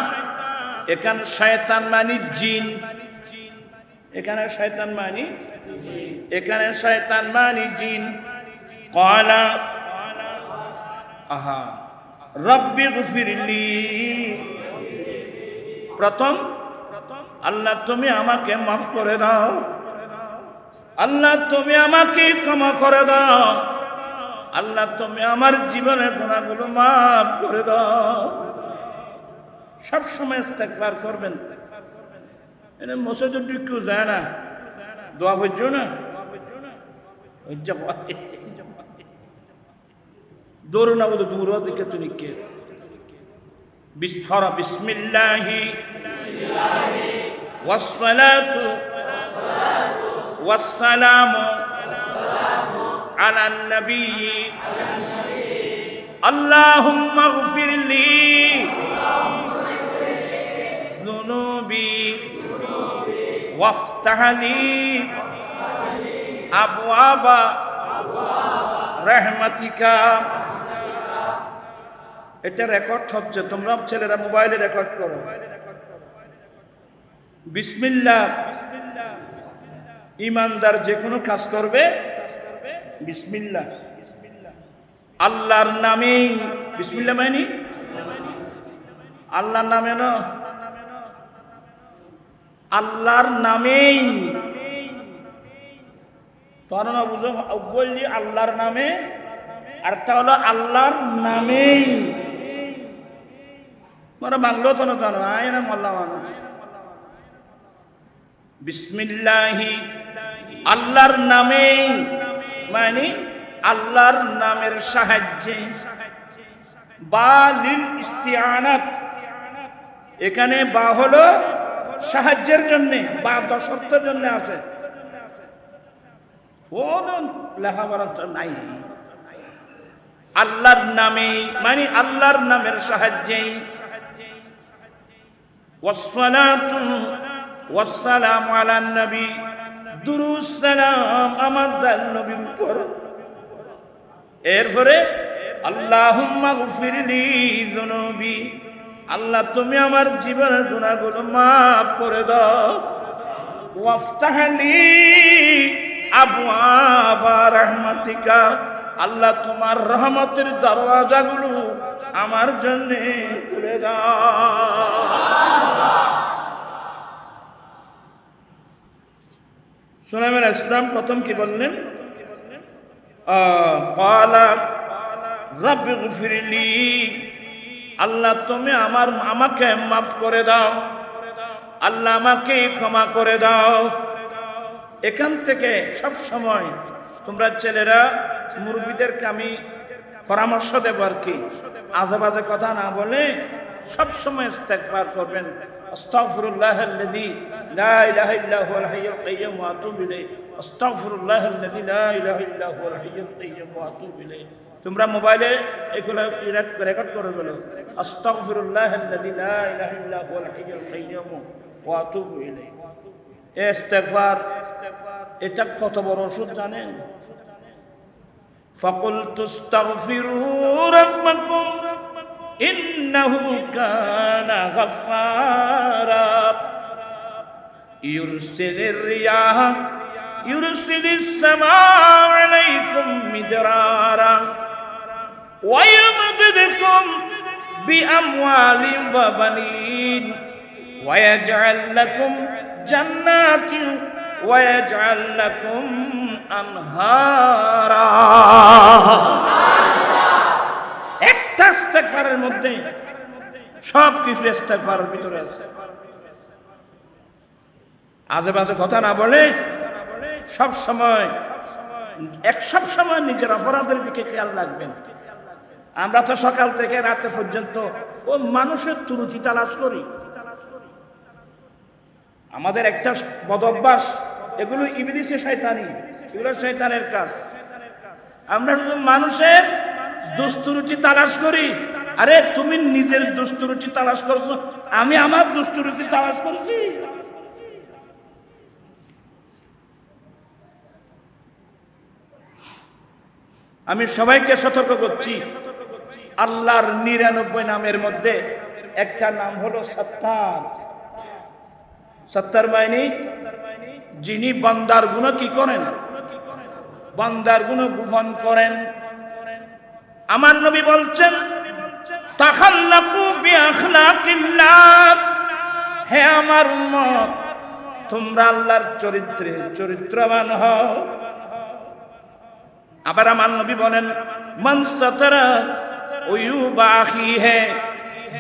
এখানে শয়তান মানে জিন, এখানে শয়তান মানে এখানে শয়তান মানে জিন। ক্বালা আহা রব্বি গফিরলি, প্রথম আল্লাহ তুমি আমাকে মাফ করে দাও, আল্লাহ তুমি আমাকে ক্ষমা করে দাও, আল্লাহ তুমি আমার জীবনের গুনাহগুলো মাফ করে দাও। সব সময় ইস্তেগফার করবেন। এনে মসজিদে ঢুকেও যায় না, দোয়া বুঝছো না, দৌড় না বলতে দূর দিকে তুমি কে বিস্ফরা বিসমিল্লাহি ওয়াসসালাতু ওয়াসসালামু আলান নবী আল্লাহুম্মা গফিরলি যুনুবি ওয়াফতাহলি আবওয়াবা রাহমাতিকা। এটা রেকর্ড হচ্ছে, তোমরা ছেলেরা মোবাইলে রেকর্ড করো। বিসমিল্লাহ, ইমানদার যে কোনো কাজ করবে বিসমিল্লাহ, আল্লাহর নামেই। বিসমিল্লাহ মানে আল্লাহর নামে না, আল্লাহর নামেই। তোমরা না বুঝো বললি আল্লাহর নামে, আরটা হলো আল্লাহর নামেই। মানে বাংলো তো না জানো, আয় না মাল্লা মানুষ। বিসমিল্লাহি আল্লাহর নামেই মানে আল্লাহর নামের সাহায্যে। বা লিল ইস্তিআনাত, এখানে বা হলো সাহায্যের জন্য, বা দশর্থের জন্য আছে। লেখাপড়া নাই, আল্লাহর নামে মানে আল্লাহর নামের সাহায্যে। ওয়াসসালাতু ওয়াসসালামু আলান নবী, দুরূদ সালাম আমার দয়াল নবীর উপর। এরপরে আল্লাহুম্মা গফিরলি যুনুবি, আল্লাহ তুমি আমার জীবনের গুনাহগুলো মাফ করে দাও। ওয়াফতাহলি আবওয়াবা রাহমাতিকা, আল্লাহ তোমার রহমতের দরওয়াজাগুলো আমার জন্য খুলে দাও। সুলাইমান ইসলাম প্রথম কি বললেন? ক্বালা রব্বি গফিরলি, আল্লাহ তুমি আমাকে মাফ করে দাও, আল্লাহ আমাকে ক্ষমা করে দাও। এখান থেকে সব সময় তোমরা ছেলেরা মুরব্বীদেরকে আমি পরামর্শ দেব আর কি, আজে বাজে কথা না বলে সব সময় ইস্তেগফার করবেন। আস্তাগফিরুল্লাহাল্লাযী লা ইলাহা ইল্লা হুয়াল হাইয়ুল কাইয়্যুম ওয়া আতুবু ইলাইহি, আস্তাগফিরুল্লাহাল্লাযী লা ইলাহা ইল্লা হুয়াল হাইয়ুল কাইয়্যুম ওয়া আতুবু ইলাইহি। তোমরা মোবাইলে এগুলো রেকর্ড করে বলো, আস্তাগফিরুল্লাহাল্লাযী লা ইলাহা ইল্লা হুয়াল হাইয়ুল কাইয়্যুম ওয়া আতুবু ইলাইহি। ইস্তেগফার এটা কত বড় ওষুধ জানেন? ফাকুলতু আস্তাগফিরু রাব্বাকুম ইন্নাহু কানা গাফফারা ইউরসিলির রিয়াহ ইউরসিলিস সামাআ আলাইকুম মিদরারা ওয়া ইয়ামদিদকুম বিআমওয়ালিন ওয়া বানিন ওয়া ইয়াজআল লাকুম জান্নাতিন ওয়া ইয়াজআল লাকুম আনহারা। একটা ইস্তেগফারের মধ্যে সব কিছু ইস্তেগফারের ভিতরে আছে। আজে বাজে কথা না বলে সব সময় নিজের অপরাধের দিকে খেয়াল রাখবেন। আমরা তো সকাল থেকে রাতে পর্যন্ত ও মানুষের ত্রুটি তালাশ করি। আমাদের একটা বদ অভ্যাস, এগুলো ইবলিসের শয়তানি, এগুলো শয়তানের কাজ। আমরা শুধু মানুষের দুষ্টুরুচি তালাশ করি। আরে তুমি নিজের দুষ্টুরুচি তালাশ করছো, আমি আমার দুষ্টুরুচি তালাশ করছি। আমি সবাইকে সতর্ক করছি, আল্লাহর ৯৯ নামের মধ্যে একটা নাম হলো সত্তার। সত্তার মানে যিনি বান্দার গুনাহ কি করেন, বান্দার গুনাহ গোপন করেন। আমার নবী বলছেন তাখাল্লাকু বিআখলাকিল্লাহ, হে আমার উম্মত তোমরা আল্লাহর চরিত্রে চরিত্রবান হও। আবার আমার নবী বলেন মান সাতারা উয়ুবা আখিহি,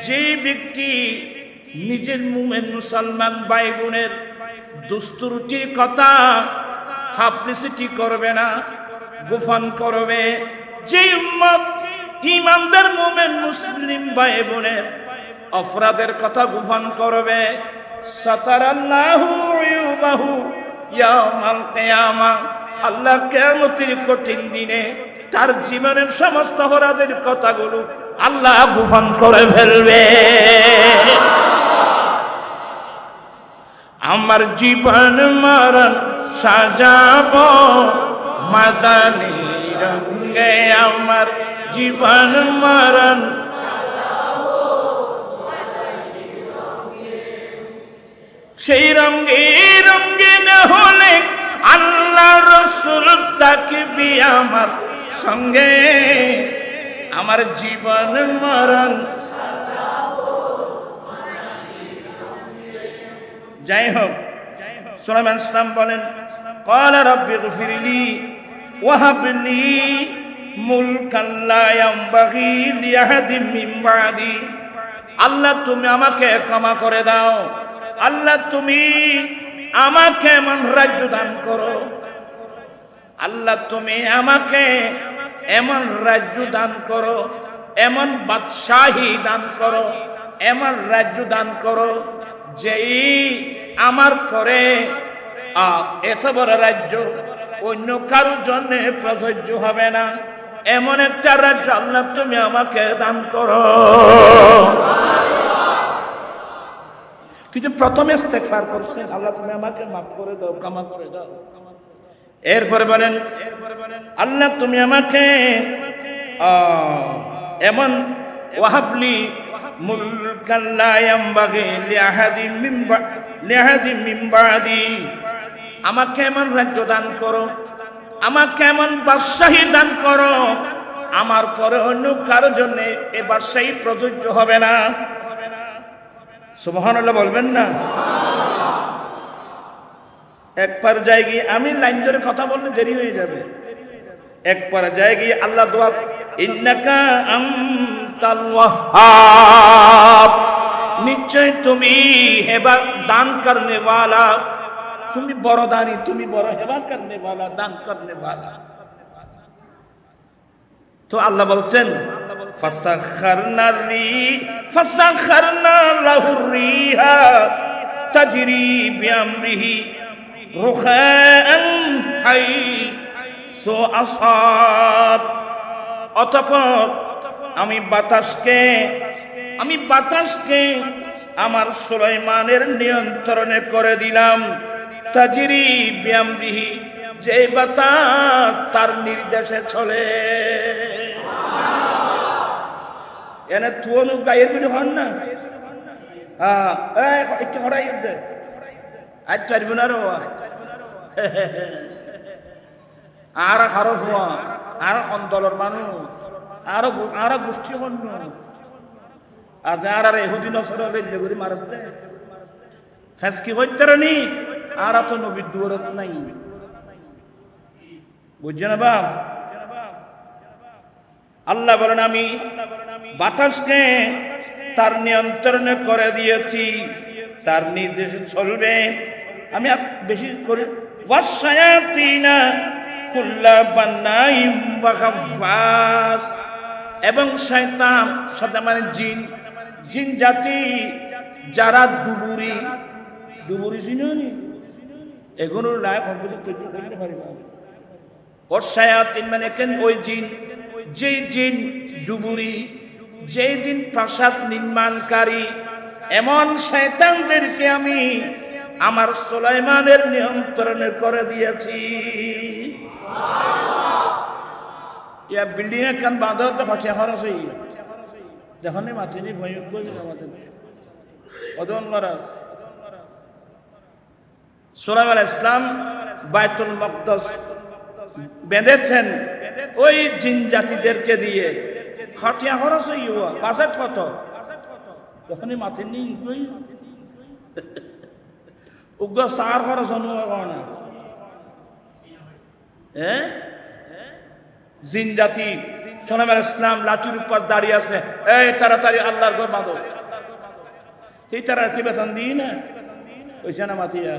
যে ব্যক্তি নিজের মুমিন মুসলমান ভাই বোনের দুস্তুরুটির কথা পাবলিসিটি করবে না, গোপন করবে। যে উম্মত ঈমানদার মুমিন মুসলিম ভাই বোনের অপরাধের কথা গোপন করবে, সাতারাল্লাহু উয়ুবাহু ইয়াউমাল কিয়ামাহ, আল্লাহ কিয়ামতের কঠিন দিনে তার জীবনের সমস্ত অপরাধের কথাগুলো আল্লাহ গোপন করে ফেলবে। আমার জীবন মরণ সাজাবো মাদানী রঙে, আমার জীবন মরণ সেই রঙে রঙিন হলে আল্লাহ রসুল থাকবি আমার সঙ্গে। আমার জীবন মরণ যাই হোক, সুলাইমান ইসলাম বলেন ক্বালা রাব্বি গফিরলি ওয়াহাবলি মুলকান লা ইয়ানবাগি লিআহাদিন মিন বাদি। আল্লাহ তুমি আমাকে ক্ষমা করে দাও, আল্লাহ তুমি আমাকে এমন রাজ্য দান করো, আল্লাহ তুমি আমাকে এমন রাজ্য দান করো, এমন বাদশাহী দান করো, এমন রাজ্য দান করো যেই আমার পরে এত বড় রাজ্য অন্য কারোর জন্য প্রযোজ্য হবে না, এমন একটা রাজ্য আল্লাহ তুমি আমাকে দান করো। কিন্তু প্রথমে ইস্তেগফার করছেন, আল্লাহ তুমি আমাকে মাফ করে দাও, ক্ষমা করে দাও। এরপরে বলেন আল্লাহ তুমি আমাকে এমন ওয়াহাবলি মুলকান লা ইয়ানবাগি লিআহাদিন মিন বাদি, আমাকে এমন রাজ্য দান করো, আমাকে এমন বাদশাহী দান করো আমার পরে অন্য কারোর জন্য এই বাদশাহী প্রযোজ্য হবে না। সুবহানাল্লাহ বলবেন না? এক পর্যায়ে গিয়ে আমি লাইন ধরে কথা বললে দেরি হয়ে যাবে। এক পর্যায়ে গিয়ে আল্লাহ দোয়া ইন্নাকা আনতাল ওয়াহ্হাব, নিশ্চয় তুমি হেবা দান করনে वाला, তুমি বড় দানি, তুমি বড় হেবা করনে वाला, দান করনে वाला। তো আল্লাহ বলছেন ফাসাখখারনা লাহুর রিহা তাজরি বিআমরিহি রুখাআন হাইসু আসাব। অতঃপর আমি বাতাসকে আমার সুলাইমানের নিয়ন্ত্রণে করে দিলাম। তাজরি বিআমরিহি, যে বাতাস তার নির্দেশে চলে। এনে তুনো গায়ের বিলি হন না, হ্যাঁ একটু হরাই দে আজ চারব না রে, আর খারপ হওয়া আর অন্দলের মানুষ আর গোষ্ঠী হন্য আজ আর এহুদি নসর করে মারতে ফেসকি হইতে নি, আর তো নবীর দুয়ারত নাই, বুঝছে না বাপ? আল্লাহ বলেন আমি বাতাসকে তার নিয়ন্ত্রণে করে দিয়েছি, তার নির্দেশে চলবে। আমি বেশি করে ওয়াসায়াতিনা কুল্লা বান্নাইম ওয়া গাফফাস, এবং শয়তান শয়তান মানে জিন জাতি যারা ডুবুরি চিনি এগুলোর লাইফ অন্তত তৈরি করতে পারিবা। ওর শায়াতিন মানে কেন ওই জিন, যেই জিন ডুবুরি, যেই জিন প্রাসাদ নির্মাণকারী, এমন শয়তানদেরকে আমি আমার সুলাইমানের নিয়ন্ত্রণে করে দিয়েছি। ইয়া বিল্ডিং এখান বাঁধা তো হচ্ছে খরচ হই যখনই মাছিনি ভয় বই আমাদের অদন মহারাজ সুলাইমান আলাইহিস সালাম বাইতুল মাকদাস বেঁধেছেন ওই জিন জাতিদেরকে দিয়ে। খটিয়া খরচ হইয়া বাজেট কত যখনই মাছিনি বই উগ্র সার খরচ অনুভব না। হ্যাঁ, জিন জাতি সুলাইমান আলাইহিস সালাম লাঠির উপর দাঁড়িয়ে আছে, এই তাড়াতাড়ি আল্লাহর ঘর বাঁধো। সেই তারা কি বেতন দিই না ওইসা না মাতিয়া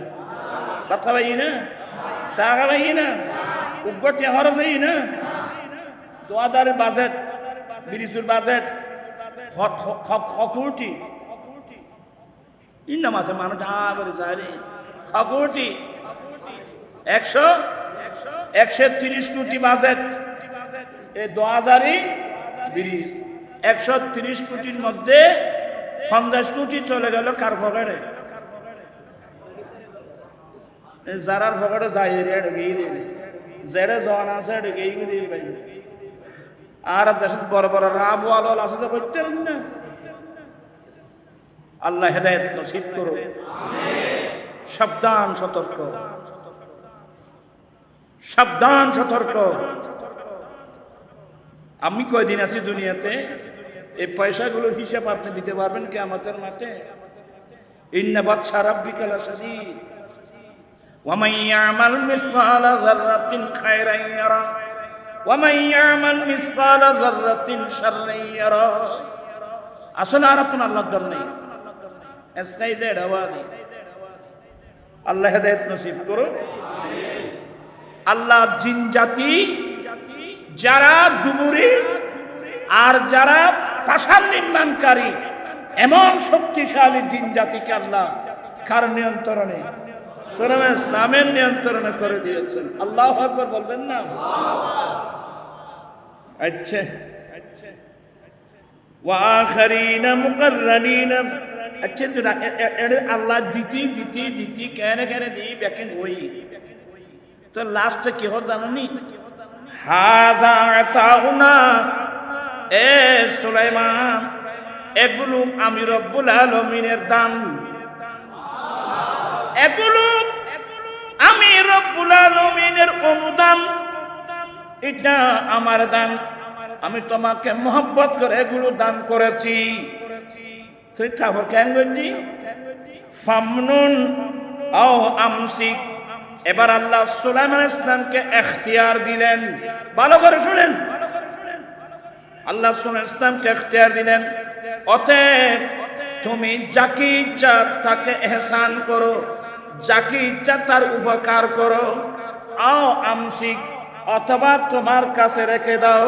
ভাত খাবাই না, চা খাবাই না, উগ্র টিয়া খরচ হই না, দোয়াদারের বাজেট, বিরিচুর বাজেট, খকুটি ইন্না মাথা মানুষ করে যায় খকুটি 130 কোটি বাজেট, এই 2000ই ব্রিজ। 130 কোটির মধ্যে 50 কোটি চলে গেল কার পকেটে? যারার পকেটে যাই ঢুকেই দিয়ে জেড়ে জন আছে ঢুকেই দিয়ে পাইবে। আর দেশে বড় বড় রাব আল আছে তো করতে না। আল্লাহ হেদায়েত নসিব করো। সাবধান সতর্ক, সাবধান সতর্ক। আমি কয়দিন আছি দুনিয়াতে, এই পয়সাগুলোর হিসাব আপনি দিতে পারবেন কিয়ামতের মাঠে। ইন্না বাতশা রাব্বিকা লাশাদীদ ওয়া মান ইয়ামাল মিসকালা যাররাতিন খায়রান ইয়ারা ওয়া মান ইয়ামাল মিসকালা যাররাতিন শাররান ইয়ারা। আসলে আর তো আল্লাহর ডর নেই, এসকাইদে ডাওয়াদি। আল্লাহ হেদায়েত নসিব করো। আল্লাহ জিন জাতি যারা ডুবুরি আর যারা প্রাসাদ নির্মাণকারী, এমন শক্তিশালী জিন জাতিকে আল্লাহ কার নিয়ন্ত্রণে? সুলাইমান ইসলামের নিয়ন্ত্রণে করে দিয়েছেন। আল্লাহু আকবার বলবেন না? আচ্ছা, ওয়া আখারিনা মুকাররানিনা। আচ্ছা, আল্লাহ দিতি কেন দিই বেকেন ওই তো লাস্টে কি হল জানি? হাযা আতাউনা, এ সুলাইমান, এগুলো আমি রব্বুল আলামিনের দান, এগুলো আমি রব্বুল আলামিনের অনুদান, এটা আমার দান। আমি তোমাকে মহব্বত করে এগুলো দান করেছি। তুই তারপর কেন বলছি ফামনুন আও আমসিক। এবার আল্লাহ সুলাইমান আলাইহিস সালামকে ইখতিয়ার দিলেন। ভালো করে শুনেন, আল্লাহ সুলাইমান আলাইহিস সালামকে ইখতিয়ার দিলেন, অতএব তুমি যাকে ইচ্ছা তাকে ইহসান করো, যাকে ইচ্ছা তার উপকার করো। আও আমসিক, অথবা তোমার কাছে রেখে দাও।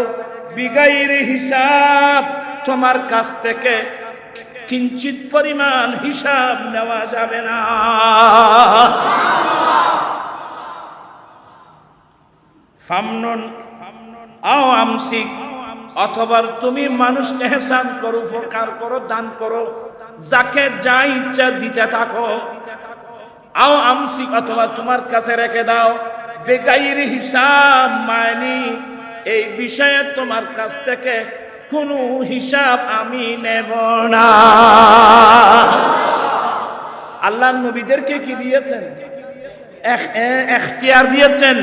বিগাইরি হিসাব, তোমার কাছ থেকে কিঞ্চিত পরিমাণ হিসাব নেওয়া যাবে না। ফামনুন আও আমসিক, অথবা তুমি মানুষকে ইহসান করো, উপকার করো, দান করো, যাকে যা ইচ্ছা দিতে থাকো। আও আমসিক, অথবা তোমার কাছে রেখে দাও। বেগাইরি হিসাব মানে এই বিষয়ে তোমার কাছ থেকে কোনো হিসাব আমি নেব না। আল্লাহ নবীদেরকে কি দিয়েছেন? ইখতিয়ার দিয়েছেন।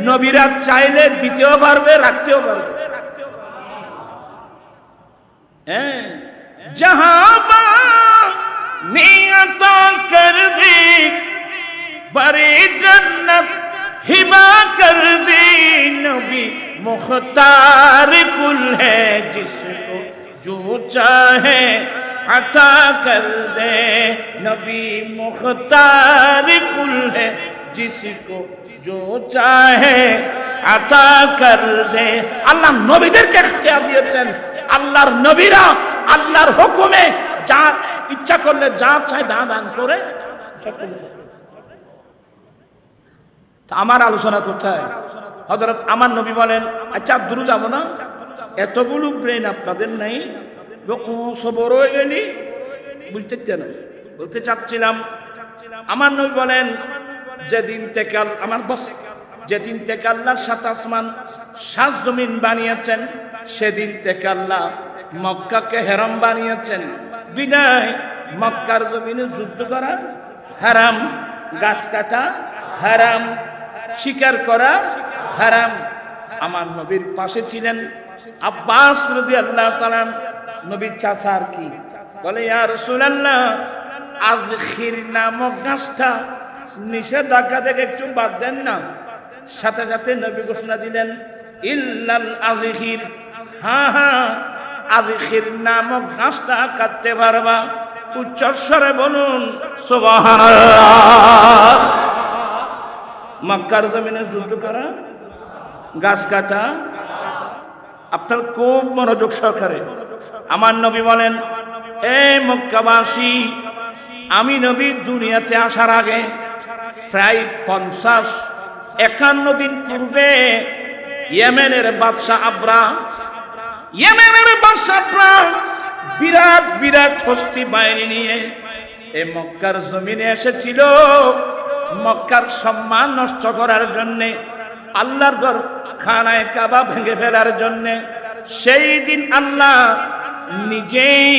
নবীরা চাইলে দিতেও পারবে, রাখতেও পারবে। হ্যাঁ, জাহাবা নিয়ত কর দি বড়ি জন্নত हिबा कर दी। नबी मुख्तार कुल है, जिसको जो चाहे अता कर दे। नबी मुख्तार कुल है, जिसको जो चाहे अता कर दे। আল্লাহ নবীদেরকে ইখতিয়ার দিয়েছেন। আল্লাহর নবীরা আল্লাহর হুকুমে যা ইচ্ছা করলে যা চায় দান করে। আমার আলোচনা কোথায়? হযরত আমার নবী বলেন, আচ্ছা দূর যাব না, এতগুলো ব্রেন আপনাদের নাই, সবর হয়ে গেলি বুঝতে না। বলতে চাচ্ছিলাম, আমার নবী বলেন, যেদিন থেকে আমার বস, যেদিন থেকে আল্লাহ ৭ আসমান ৭ জমিন বানিয়েছেন, সেদিন থেকে আল্লাহ মক্কাকে হেরাম বানিয়েছেন। বিদায় মক্কার জমিনে যুদ্ধ করা হারাম, গাছ কাটা হারাম, শিকার করা হারাম। আমার নবীর পাশে ছিলেন আব্বাস রাদিয়াল্লাহু তাআলা, নবীর চাচা। আর কি বলে, ইয়া রাসূলুল্লাহ, আযখির নামক গাছটা নিষেধাজ্ঞা থেকে একটু বাদ দেন না। সাথে সাথে নবী ঘোষণা দিলেন, ইল্লাল আযখির, হ্যাঁ হ্যাঁ, আযখির নামক গাছটা কাটতে পারবা। উচ্চস্বরে বলুন সুবহানাল্লাহ। মক্কার জমিনে যুদ্ধ করা, গাছ কাটা, আপনার খুব মনোযোগ সহকারে আমার নবী বলেন, এই মক্কাবাসী, আমি নবী দুনিয়াতে আসার আগে প্রায় 51 দিন পূর্বে ইয়েমেনের বাদশা আবরা, বিরাট বিরাট হস্তি বাহিনী নিয়ে এই মক্কার জমিনে এসেছিল মক্কার সম্মান নষ্ট করার জন্যে, আল্লাহর ঘর খানায় কাবা ভেঙে ফেলার জন্যে। সেই দিন আল্লাহ নিজেই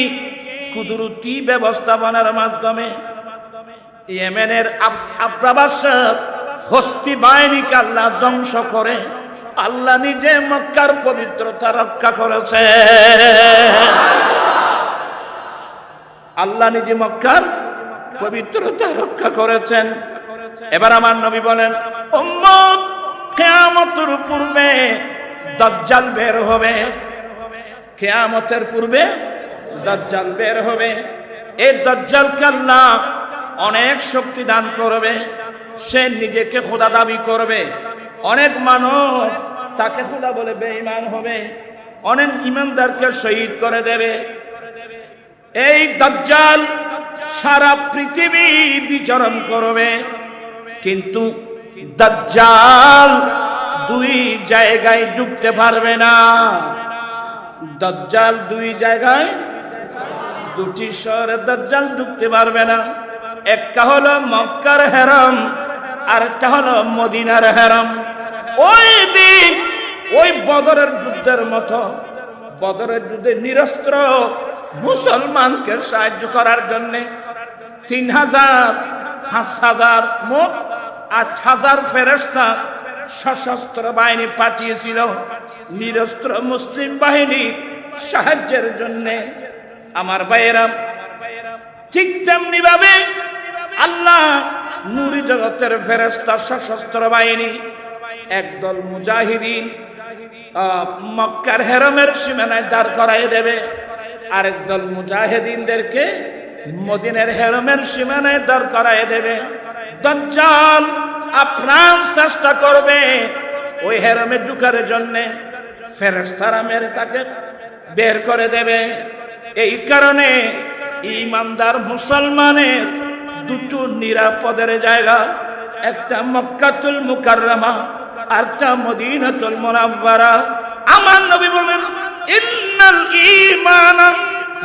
কুদরতি ব্যবস্থাপনার মাধ্যমে ইয়েমেনের আবরা বাদশার হস্তি বাহিনীকে আল্লাহ ধ্বংস করে আল্লাহ নিজে মক্কার পবিত্রতা রক্ষা করেছে। আল্লাহ নিজে মক্কার পবিত্রতা রক্ষা করেছেন। এবার আমার নবী বলেন, উম্মত, কিয়ামতের পূর্বে দাজ্জাল বের হবে। কিয়ামতের পূর্বে দাজ্জাল বের হবে। এই দাজ্জালকে আল্লাহ অনেক শক্তি দান করবে। সে নিজেকে খোদা দাবি করবে। অনেক মানুষ তাকে খোদা বলে বেঈমান হবে। অনেক ঈমানদারকে শহীদ করে দেবে। এই দাজ্জাল সারা পৃথিবী বিচরণ করবে, কিন্তু দাজ্জাল 2 জায়গায় ঢুকতে পারবে না। দাজ্জাল 2 জায়গায়, 2টি শহরে দাজ্জাল ঢুকতে পারবে না। একটা হলো মক্কার হেরাম, আর একটা হলো মদিনার হেরাম। ওই দিন ওই বদরের যুদ্ধের মতো, বদরের যুদ্ধে নিরস্ত্র মুসলমানকে সাহায্য করার জন্য 3000, 5000, মোট 8000 ফেরেশতা সশস্ত্র বাহিনী পাঠিয়েছিল নিরস্ত্র মুসলিম বাহিনী সাহায্যের জন্য। আমার ভাইয়েরা, ঠিক তেমনি ভাবে আল্লাহ নূরি জগতের ফেরেশতা সশস্ত্র বাহিনী, একদল মুজাহিদিন মক্কার হেরামের সীমানায় দাঁড় করাই দেবে, আরেক দল মুজাহিদিনদেরকে মদিনার হেরামের সীমানায় দাঁড় করাই দেবে। দাজ্জাল আপ্রাণ চেষ্টা করবে ওই হেরামে ঢুকার জন্য, ফেরেশতারা মেরে তাকে বের করে দেবে। এই কারণে ঈমানদার মুসলমানের 2টো নিরাপদের জায়গা, একটা মক্কাতুল মুকাররমা, আরটা মদিনাতুল মুনাওয়ারা। আমার নবী বলেন, ইন্নাল ঈমানা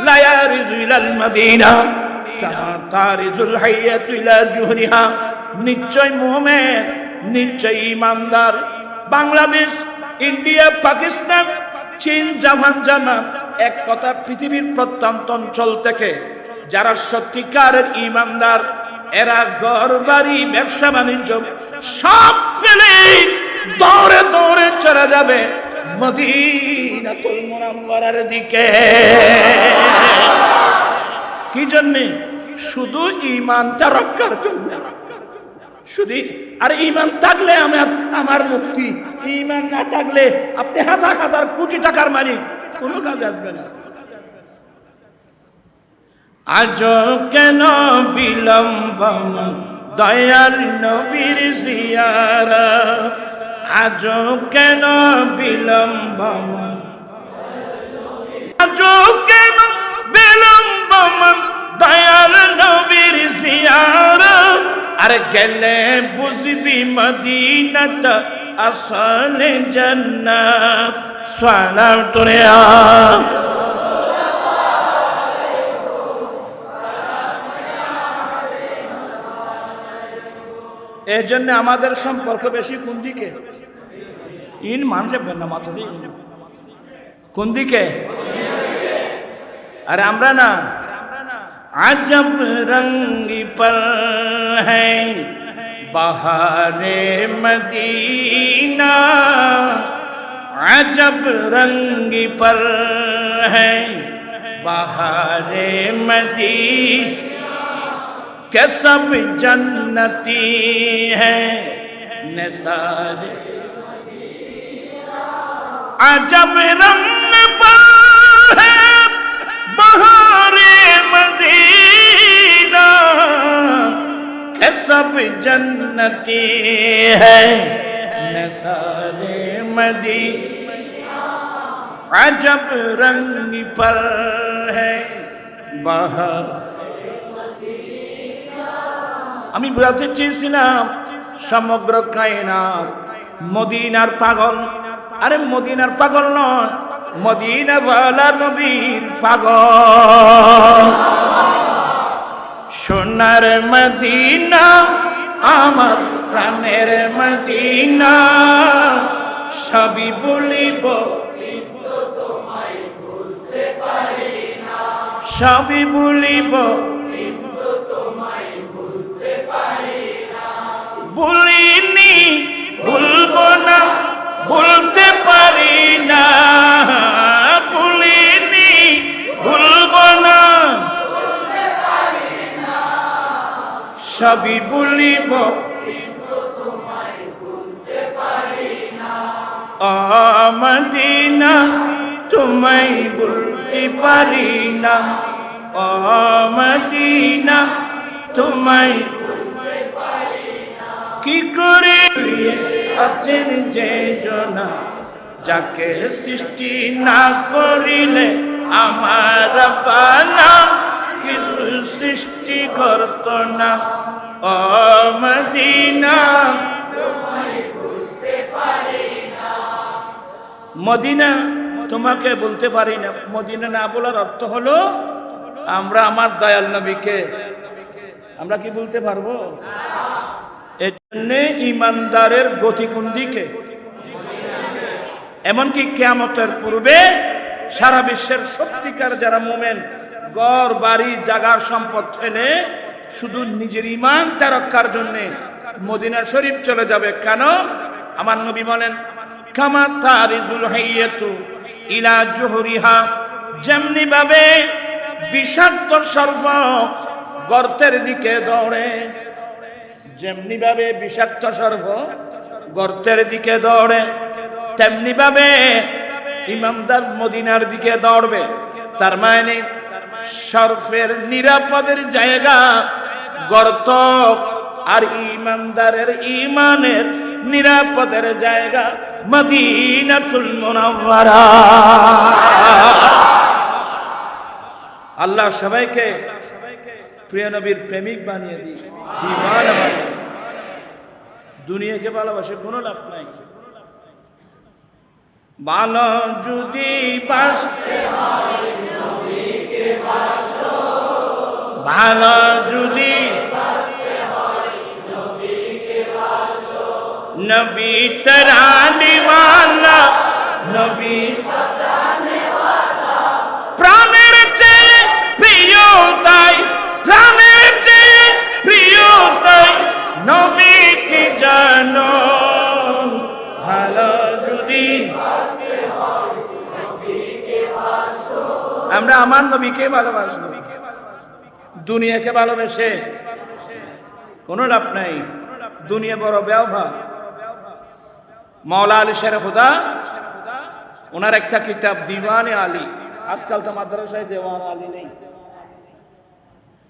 লা ইয়ারিজু ইলাল মদিনা কামা তারিজুল হাইয়াতু ইলা জুহরিহা। নিশ্চয় মুমিন, নিশ্চয় ঈমানদার বাংলাদেশ, ইন্ডিয়া, পাকিস্তান, চীন, জাপান, জার্মান, এক কথা পৃথিবীর প্রত্যন্ত অঞ্চল থেকে যারা সত্যিকারের ঈমানদার, এরা ঘর বাড়ি ব্যবসা বাণিজ্য সব ফেলে দৌড়ে দৌড়ে চলে যাবে মদিনাতুল মুনাওয়ারার দিকে। কি জন্য? শুধু ঈমানটা রক্ষার জন্য। শুধু আর ঈমান থাকলে আমার মুক্তি, ঈমান না থাকলে আপনি হাজার হাজার কোটি টাকার মালিক, কোনো কাজ আসবে না। আজ কেন বিলম্ব দয়াল নবীর জিয়ারত, আজ কেন বিলম্ব, আজ কেন বিলম্ব দয়াল নবীর জিয়ারত, আরে গেলে বুঝবি মদিনাত আসলে জান্নাত। সালাম তোরে এই জন্য আমাদের সম্পর্ক বেশি কোন দিকে? ইন মানুষের বেন্না মাথা দিয়ে কোন দিকে? আরে আমরা না আজব রঙ্গি পল হ্যায় বাহারে মদিনা, আজব রঙ্গি পল হ্যায় বাহারে মদিনা, के सब जन्नती हैं निसारे। अजब रंग पर है बहारे मदीना, के सब जन्नती है निसारे मदीना। अजब रंग पर है बहार। আমি বুঝাতে চেয়েছিলাম সমগ্র কায়নাত মদিনার পাগল। আরে মদিনার পাগল নয়, মদিনা ওয়ালা নবীর পাগল। সোনার মদিনা আমার প্রাণের মদিনা, সবই বলিব সবই বলিব ভুলিনি ভুলবো না বলতে পারি না, ভুলিনি ভুলবো না সবই বলিব। ও মদিনা তোমায় বলতে পারি না, ও মদিনা তোমায় কি করে আছেন যে জনা, যাকে সৃষ্টি না করিলে আমার বানা কিছু সৃষ্টি করত না। ও মদিনা মদিনা তোমাকে বলতে পারি না। মদিনা না বলার অর্থ হলো আমরা আমার দয়াল নবীকে আমরা কি বলতে পারবো? এজন্য ইমানদারের গতি কোন দিকে? এমনকি কিয়ামতের পূর্বে সারা বিশ্বের সত্যিকার যারা মুমিন ঘর বাড়ি জায়গার সম্পদ ফেলে শুধু নিজের ঈমান রক্ষার জন্য মদিনা শরীফ চলে যাবে। কেন? আমার নবী বলেন কামা তারিজুল হাইয়াতু ইলা জুহরিহা, যেমনি ভাবে বিষাক্ত সর্প গর্তের দিকে দৌড়ে, যেমনি ভাবে বিষাক্ত সর্প গর্তের দিকে দৌড়ে তেমনি ভাবে ইমানদার মদিনার দিকে দৌড়বে। তার মানে সর্পের নিরাপদের জায়গা গর্ত, আর ইমানদারের ঈমানের নিরাপদের জায়গা মদিনাতুল মুনাওয়ারা। আল্লাহ সবাইকে প্রিয় নবীর প্রেমিক বানিয়ে দিই, দিওয়ানা বানিয়ে দিই। দুনিয়াকে ভালোবাসে কোনো লাভ নাই। ভালো যদি বাসতে হয় নবীকে বাসো, ভালো যদি বাসতে হয় নবীকে বাসো, নবী তরানে ওয়ালা নবী বাঁচানে ওয়ালা, প্রাণের চেয়ে প্রিয় তাই, প্রাণের চেয়ে প্রিয় তাই নবীকে জানো। ভালো যদি আমরা আমার নবীকে ভালোবাসবো, দুনিয়াকে ভালোবেসে কোনো লাভ নাই। দুনিয়া বড় ব্যবহার। মাওলা আলী শের খুদা ওনার একটা কিতাব দিওয়ানে আলী, আজকাল তো মাদ্রাসায় দেওয়ান আলী নেই,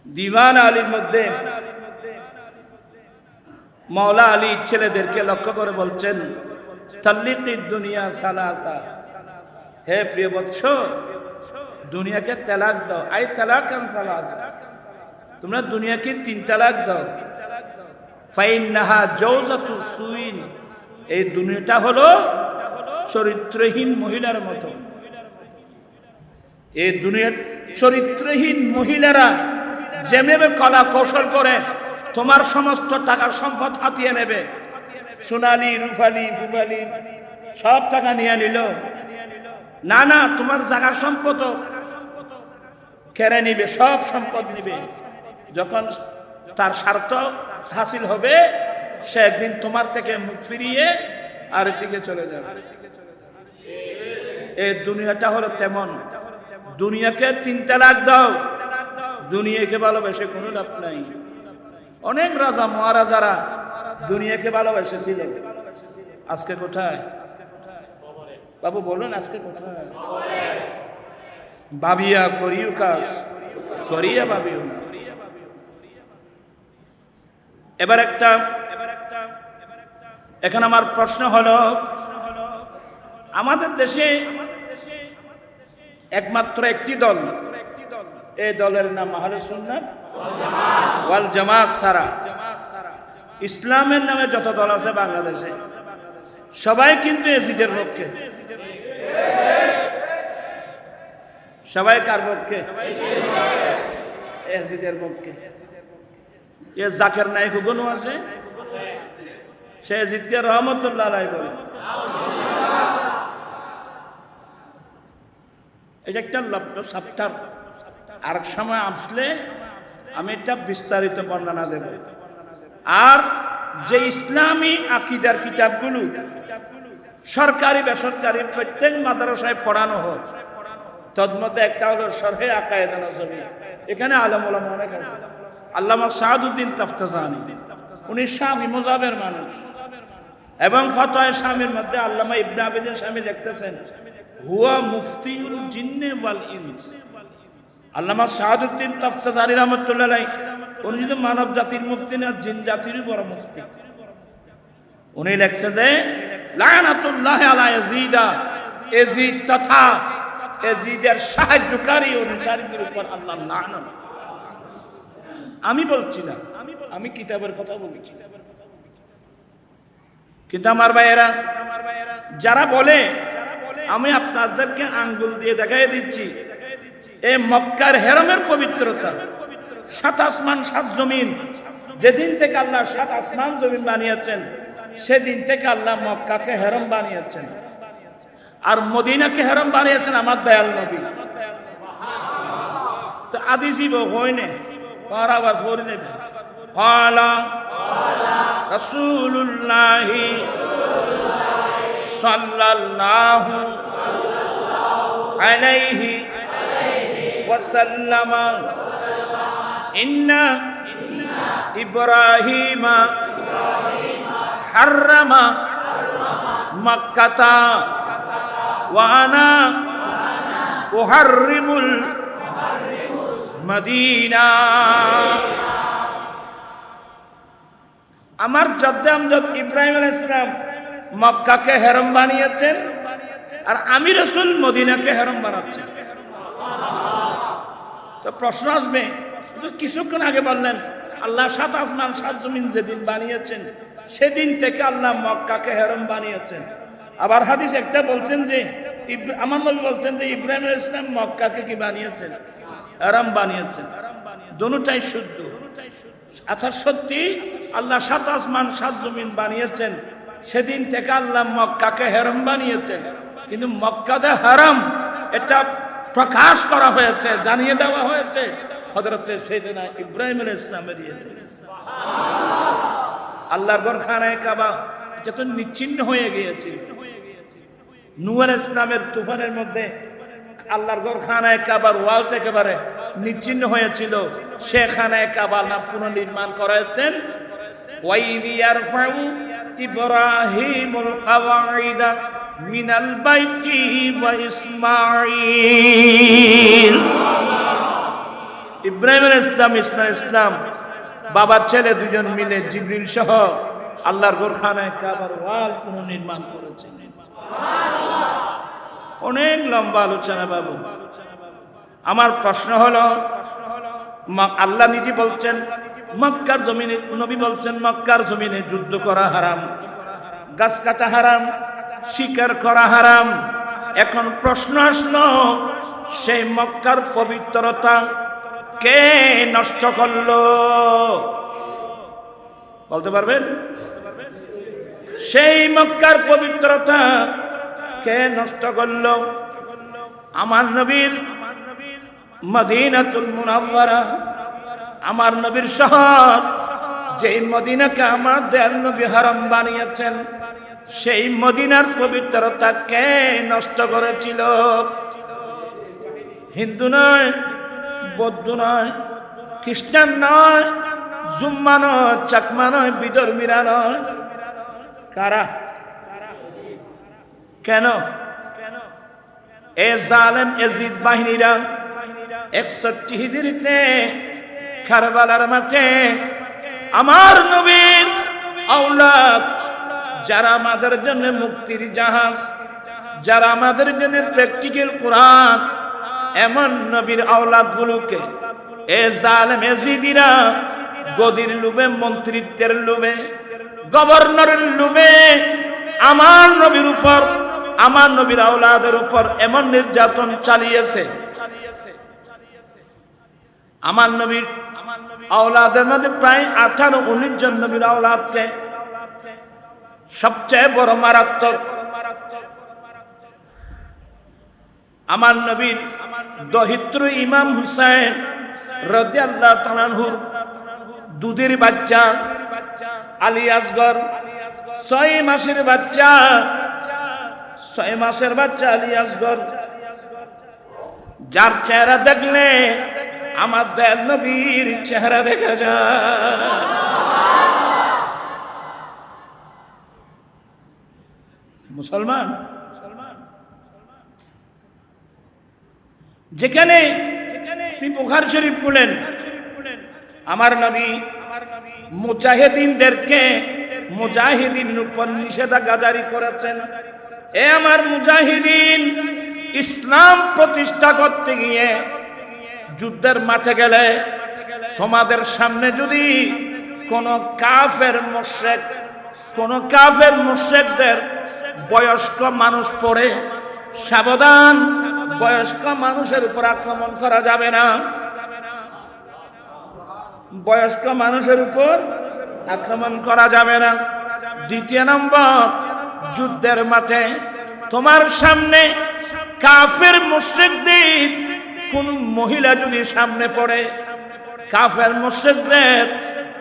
দিওয়ান আলীর মধ্যে মাওলা আলী ছেলেদেরকে লক্ষ্য করে বলছেন তাল্লিকি দুনিয়া সালাসা, হে প্রিয় বৎস দুনিয়াকে তালাক দাও। আই তালাকান সালাসা, তোমরা দুনিয়াকে 3 তালাক দাও। ফাইন্নাহা জাওজাতু সুইন, এই দুনিয়াটা হলো চরিত্রহীন মহিলার মতো। এই দুনিয়ার চরিত্রহীন মহিলারা যেভাবে কলা কৌশল করে তোমার সমস্ত টাকার সম্পদ হাতিয়ে নেবে, সোনালি রূপালি ফুবালি সব টাকা নিয়ে নিল, না না তোমার জায়গার সম্পদ কেড়ে নিবে, সব সম্পদ নিবে। যখন তার স্বার্থ হাসিল হবে সে একদিন তোমার থেকে মুখ ফিরিয়ে আর দিকে চলে যাবে। এই দুনিয়াটা হলো তেমন। দুনিয়াকে 3 তালাক দাও, দুনিয়াকে ভালোবেসে কোনো লাভ নাই। অনেক রাজা মহারাজারা দুনিয়াকে ভালোবেসেছিল, আজকে কোথায় বাবু বলুন? আজকে কোথায়? ভাবিয়া করিও কাজ, করিয়া ভাবিও না। এবার এখন আমার প্রশ্ন হলো, আমাদের দেশে একমাত্র একটি দল, এই দলের নাম আহলে সুন্নাত ওয়াল জামাত ছাড়া ইসলামের নামে যত দল আছে বাংলাদেশে সবাই কিন্তু এজিদের পক্ষে। সবাই কার পক্ষে? এজিদের পক্ষে। এ জাকের নায়ক হুকুনও আছে, সে এজিদকে রহমতুল্লাহ আলাইহি বলে। এটা একটা সাপ্তার, আর সময় আসলে আমি এটা বিস্তারিত বর্ণনা দেব। আর যে ইসলামী আকীদার কিতাবগুলো সরকারি বেসরকারি প্রত্যেক মাদ্রাসায় পড়ানো হয়, তন্মধ্যে একটা হলো শরহে আকায়েদ আন-নাসবী। এখানে আলেম ওলামা অনেক আছে। আল্লামা সাদউদ্দিন তাফতাজানি, উনি শাফি মাযহাবের মানুষ, এবং ফতোয়া শামির মধ্যে আল্লামা ইবনে আবিদিন শামী লিখতেছেন হুয়া মুফতিউল জিন্নে ওয়াল ইনস। আল্লামা সাদউদ্দিন তাফতাজানি রাহমাতুল্লাহ আলাইহি, উনি যদি মানব জাতির মুফতি না, জিন জাতিরই বড় মুফতি। উনি লিখছে যে লানাতুল্লাহি আলা ইয়াজিদা, ইয়াজিদ তথা ইয়াজিদের সাহায্যকারী অনুসারীদের উপর আল্লাহর লানত। আমি বলছি না, আমি কিতাবের কথা বলছি। কিন্তু আমার ভাইয়েরা যারা বলে, আমি আপনাদেরকে আঙ্গুল দিয়ে দেখাই দিচ্ছি, এই মক্কার হেরমের পবিত্রতা, 7 আসমান 7 জমিন, যেদিন থেকে আল্লাহ 7 আসমান জমিন বানিয়েছেন সেদিন থেকে আল্লাহ মক্কাকে হেরম বানিয়েছেন, আর মদিনাকে হেরম বানিয়েছেন আমার দয়াল নবী। তো আদি জীব হয়নি আবার পড়ে নেবে। ক্বালা রাসূলুল্লাহি সাল্লাল্লাহু আলাইহি ওয়াসাল্লাম ইন্না ইব্রাহিমা হাররামা মাক্কাতা ওয়া আনা উহাররিমুল মদিনা। আমার জদ্দে আমজদ ইব্রাহিম আলাইহিস সালাম মক্কাকে হেরম বানিয়েছেন, আর আমি রাসূল মদিনাকে হেরম বানাচ্ছি। তো প্রশ্ন আসবে, কিছুক্ষণ আগে বললেন আল্লাহ 7 আসমান 7 জমিন যেদিন বানিয়েছেন সেদিন থেকে আল্লাহ মক্কাকে হেরম বানিয়েছেন। আবার হাদিস একটা বলছেন যে আমার নবী বলছেন যে ইব্রাহিম আলাইহিস সালাম মক্কাকে কি বানিয়েছেন? হেরম বানিয়েছেন। দুটোটাই শুদ্ধ। আচ্ছা, সত্যি আল্লাহ 7 আসমান 7 জমিন বানিয়েছেন, সেদিন থেকে আল্লাহ মক্কাকে হেরম বানিয়েছেন। কিন্তু মক্কাতে হারাম এটা প্রকাশ করা হয়েছে, জানিয়ে দেওয়া হয়েছে হযরত সাইয়েদনা ইব্রাহিম আলাইহিস সালামের ইয়েতে। আল্লাহর ঘর খানায়ে কাবা যত নিচ্ছিন্ন হয়ে গিয়েছিল, নূহ আলাইহিস সালামের তুফানের মধ্যে আল্লাহর ঘর খানায়ে কাবার ওয়াল একেবারে নিচ্ছিন্ন হয়েছিল, সে খানায়ে কাবা আল্লাহ পুনর্নির্মাণ করেছেন। ওয়াইদ ইয়ারফাউ ইব্রাহিমুল কাওয়াইদা মিনাল বাইতি ওয়া ইসমাঈল। ইব্রাহিম আলাইহিস সালাম ইসমাঈল ইসলাম বাবার ছেলে দুজন মিলে জিবরিল সহ আল্লাহর ঘর খানায়ে কাবার ওয়াল পুনর্নির্মাণ করেছেন। অনেক লম্বা আলোচনা বাবু। আমার প্রশ্ন হলো, আল্লাহ নিজে বলছেন মক্কার জমিনে নবী বলছেন মক্কার জমিনে যুদ্ধ করা হারাম, গাছ কাটা হারাম, শিকার করা হারাম। এখন প্রশ্ন আসলো, সেই মক্কার পবিত্রতা কে নষ্ট করলো? বলতে পারবেন? সেই মক্কার পবিত্রতা কে নষ্ট করলো? আমার নবীর মদিনাতুল মুনাওয়ারা, আমার নবীর শহর, যেই মদিনাকে আমার দয়াল নবী হারাম বানিয়েছেন, সেই মদিনার পবিত্রতা কে নষ্ট করেছিল? হিন্দু নয়, বৌদ্ধ নয়, খ্রিস্টান নয়, জুম্মা নয়, চাকমা নয়, বিধর্মীরা নয়। কারা? কেন? এ জালেম এজিদ বাহিনীরা 61 হিজরিতে কারবালার মাঠে আমার নবীর আওলাদ, যারা আমাদের জন্য মুক্তির জাহাজ, যারা আমাদের জন্য প্র্যাকটিক্যাল কোরআন, এমন নবীর আওলাদ গুলোকে এ জালেম এজিদিরা গদির লোভে, মন্ত্রিত্বের লোভে, গভর্নরের লোভে আমার নবীর উপর, আমার নবীর আওলাদের উপর এমন নির্যাতন চালিয়েছে। আমার নবীর আওলাদের মধ্যে প্রায় 18-19 জন নবীর আওলাদকে সবচেয়ে বড় মারাত্মক আমার নবীর দহিত্র ইমাম হুসাইন রাদিয়াল্লাহু তাআলা আনহুর দুধের বাচ্চা আলী আসগর, 6 মাসের বাচ্চা, 6 মাসের বাচ্চা আলী আসগর, যার চেহারা দেখলে আমার দয়াল নবীর চেহারা দেখা যায়। মুসলমান যেখানে বুখারী শরীফ খুলেন, আমার নবী মুজাহিদিনদেরকে মুজাহিদিনের উপর নিষেধাজ্ঞা জারি করেছেন। এ আমার মুজাহিদিন, ইসলাম প্রতিষ্ঠা করতে গিয়ে যুদ্ধের মাঠে গেলে তোমাদের সামনে যদি কোন কাফের মুশরিক, কোন কাফের মুশরিকদের বয়স্ক মানুষ পড়ে, সাবধান, বয়স্ক মানুষের উপর আক্রমণ করা যাবে না। বয়স্ক মানুষের উপর আক্রমণ করা যাবে না। দ্বিতীয় নম্বর, যুদ্ধের মাঠে তোমার সামনে কাফের মুশরিকদের কোন মহিলা যদি সামনে পড়ে, কাফের মুশরিকদের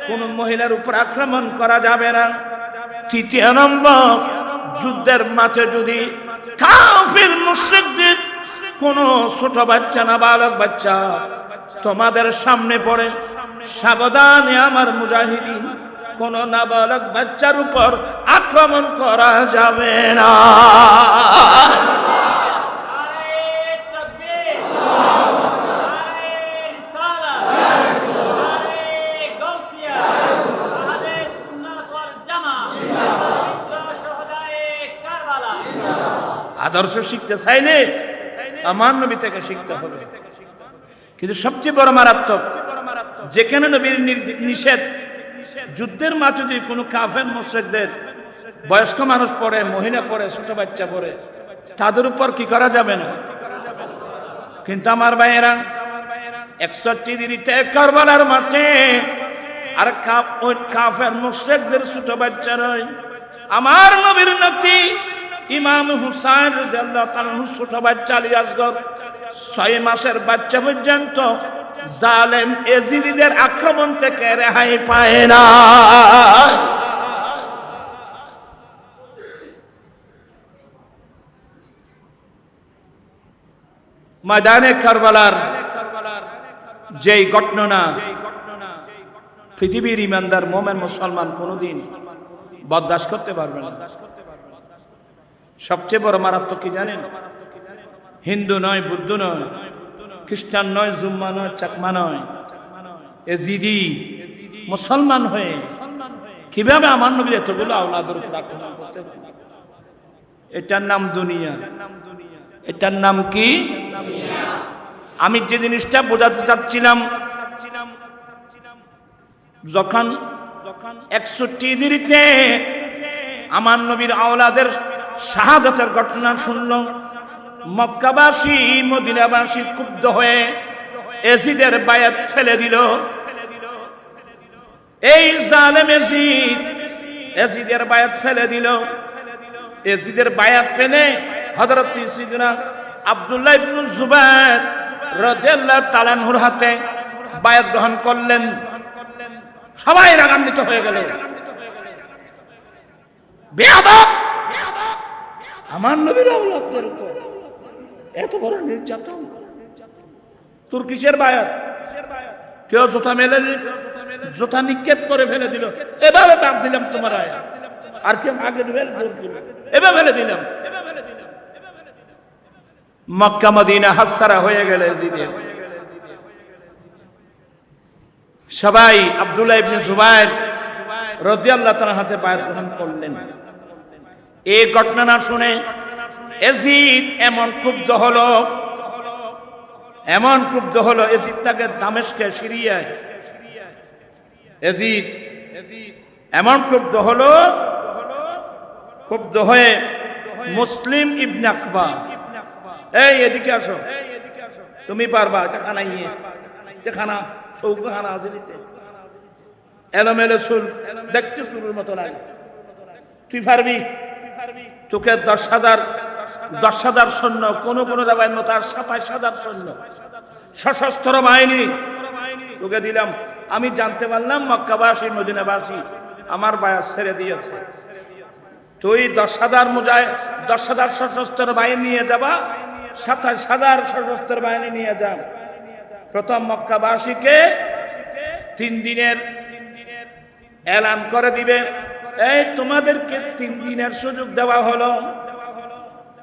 কোন মহিলার উপর আক্রমণ করা যাবে না। তৃতীয় নম্বর, যুদ্ধের মাঠে যদি কাফের মুশরিকদের কোন ছোট বাচ্চা, নাবালক বাচ্চা তোমাদের সামনে পড়ে, সাবধানে আমার মুজাহিদিন, কোন নাবালক বাচ্চার উপর আক্রমণ করা যাবে না। আদর্শ শিখতে চাইলে আমার নবী থেকে শিখতে হবে। কিন্তু সবচেয়ে বড় মারাত্মক, যেখানে নবীর নিষেধ, যুদ্ধের মাঠে যদি কোনো কাফের মুশরিকদের বয়স্ক মানুষ পড়ে, মহিলা পড়ে, ছোট বাচ্চা পড়ে, তাদের উপর কি করা যাবে না। কিন্তু আমার ভাইয়েরা 61 দিরিতে কারবালার মাঠে আর ওই কাফের মুশরিকদের ছোট বাচ্চা নয়, আমার নবীর নাতি ইমাম হুসাইন রাদিয়াল্লাহু তাআলা ছোট বাচ্চা আলী আসগর, 6 মাসের বাচ্চা পর্যন্ত জালেম এজিদিদের আক্রমণ থেকে রেহাই পায় না। ময়দানে কারবালার যেই ঘটনা পৃথিবীর ইমানদার মোমেন মুসলমান কোনোদিন বরদাস্ত করতে পারবে না। সবচেয়ে বড় মারাত্মক কি জানেন? হিন্দু নয়, বৌদ্ধ নয়, খ্রিস্টান নয়, জুম্মা নয়, চাকমা নয়, এজিদি মুসলমান হয়ে কিভাবে আমার নবীর এতগুলো আওলাদের উপর আক্রমণ করতে পারে? এটার নাম দুনিয়া। এটার নাম কি? আমি যে জিনিসটা বোঝাতে চাচ্ছিলাম, যখন 61 হিজরিতে আমার নবীর আওলাদের শাহাদাতের ঘটনা শুনল, মক্কাবাসী মদিনাবাসী ক্ষুব্ধ হয়ে এজিদের বায়াত ফেলে দিল। এই জালেম এজিদের বায়াত ফেলে দিল। এজিদের বায়াত ফেলে হযরত সাইয়্যিদনা আব্দুল্লাহ ইবনে জুবায়ের রাদিয়াল্লাহু তাআলা আনহুর হাতে বায়াত গ্রহণ করলেন। সবাই রাগান্বিত হয়ে গেল। বেয়াদব, আমার নবীর আওলাদদের উপর এত বড় নির্যাতন, তোর কিসের বায়াত? কেউ জোতা মেলে জোতা নিক্ষেপ করে ফেলে দিল, এভাবে বাদ দিলাম তোমার আয়াত। আর কেউ আগে এভাবে ফেলে দিলাম। মক্কা মদিনা হাসসারা হয়ে গেল এজিদের। সবাই আব্দুল্লাহ ইবনে জুবায়ের রাদিয়াল্লাহু তাআলা হাতে বায়াত গ্রহণ করলেন। এই ঘটনা না শুনে এজিদ এমন ক্ষুব্ধ হলো, এজিদ তাকে দামেস্কে সিরিয়ায়, এজিদ এমন ক্ষুব্ধ হয়ে মুসলিম ইবনে আকবা, এই এদিকে আসো, তুমি পারবা, এটা খানা চৌকাখানা আছে নিচে, এলোমেলো চুল, দেখতে চুলের মতো লাগে, তুই পারবি? তোকে 10,000 সৈন্য, কোন জায়গায় মতো আর 27,000 সৈন্য, সশস্ত্র বাহিনী তোকে দিলাম। আমি জানতে পারলাম মক্কাবাসী মদিনাবাসী আমার বায়াত ছেড়ে দিয়েছে। তুই 10,000 সশস্ত্র বাহিনী নিয়ে যাবা, 27,000 সশস্ত্র বাহিনী নিয়ে যা। প্রথম মক্কাবাসীকে 3 দিনের এলান করে দিবে, এই তোমাদেরকে 3 দিনের সুযোগ দেওয়া হলো।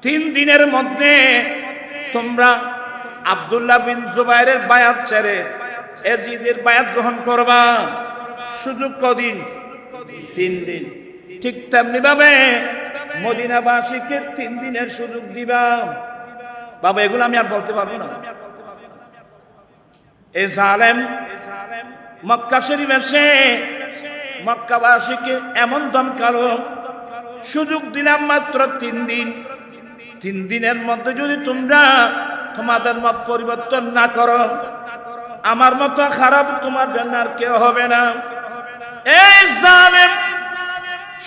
3 দিনের মধ্যে তোমরা আব্দুল্লাহ বিন জুবায়েরের বায়াত ছেড়ে এজিদের বায়াত গ্রহণ করবা। সুযোগ কদিন? 3 দিন। ঠিক তেমনি ভাবে মদিনাবাসীকে 3 দিনের সুযোগ দিবা। বাবা, এগুলো আমি আর বলতে পারবো না। এই জালেম মক্কা শরীফ এসে মক্কাবাসীকে এমন ধমকালো, সুযোগ দিলাম মাত্র 3 দিন। 3 দিনের মধ্যে যদি তোমরা তোমাদের মত পরিবর্তন না করো, আমার মতো খারাপ তোমার জন্য আর কেউ হবে না। এই জালেম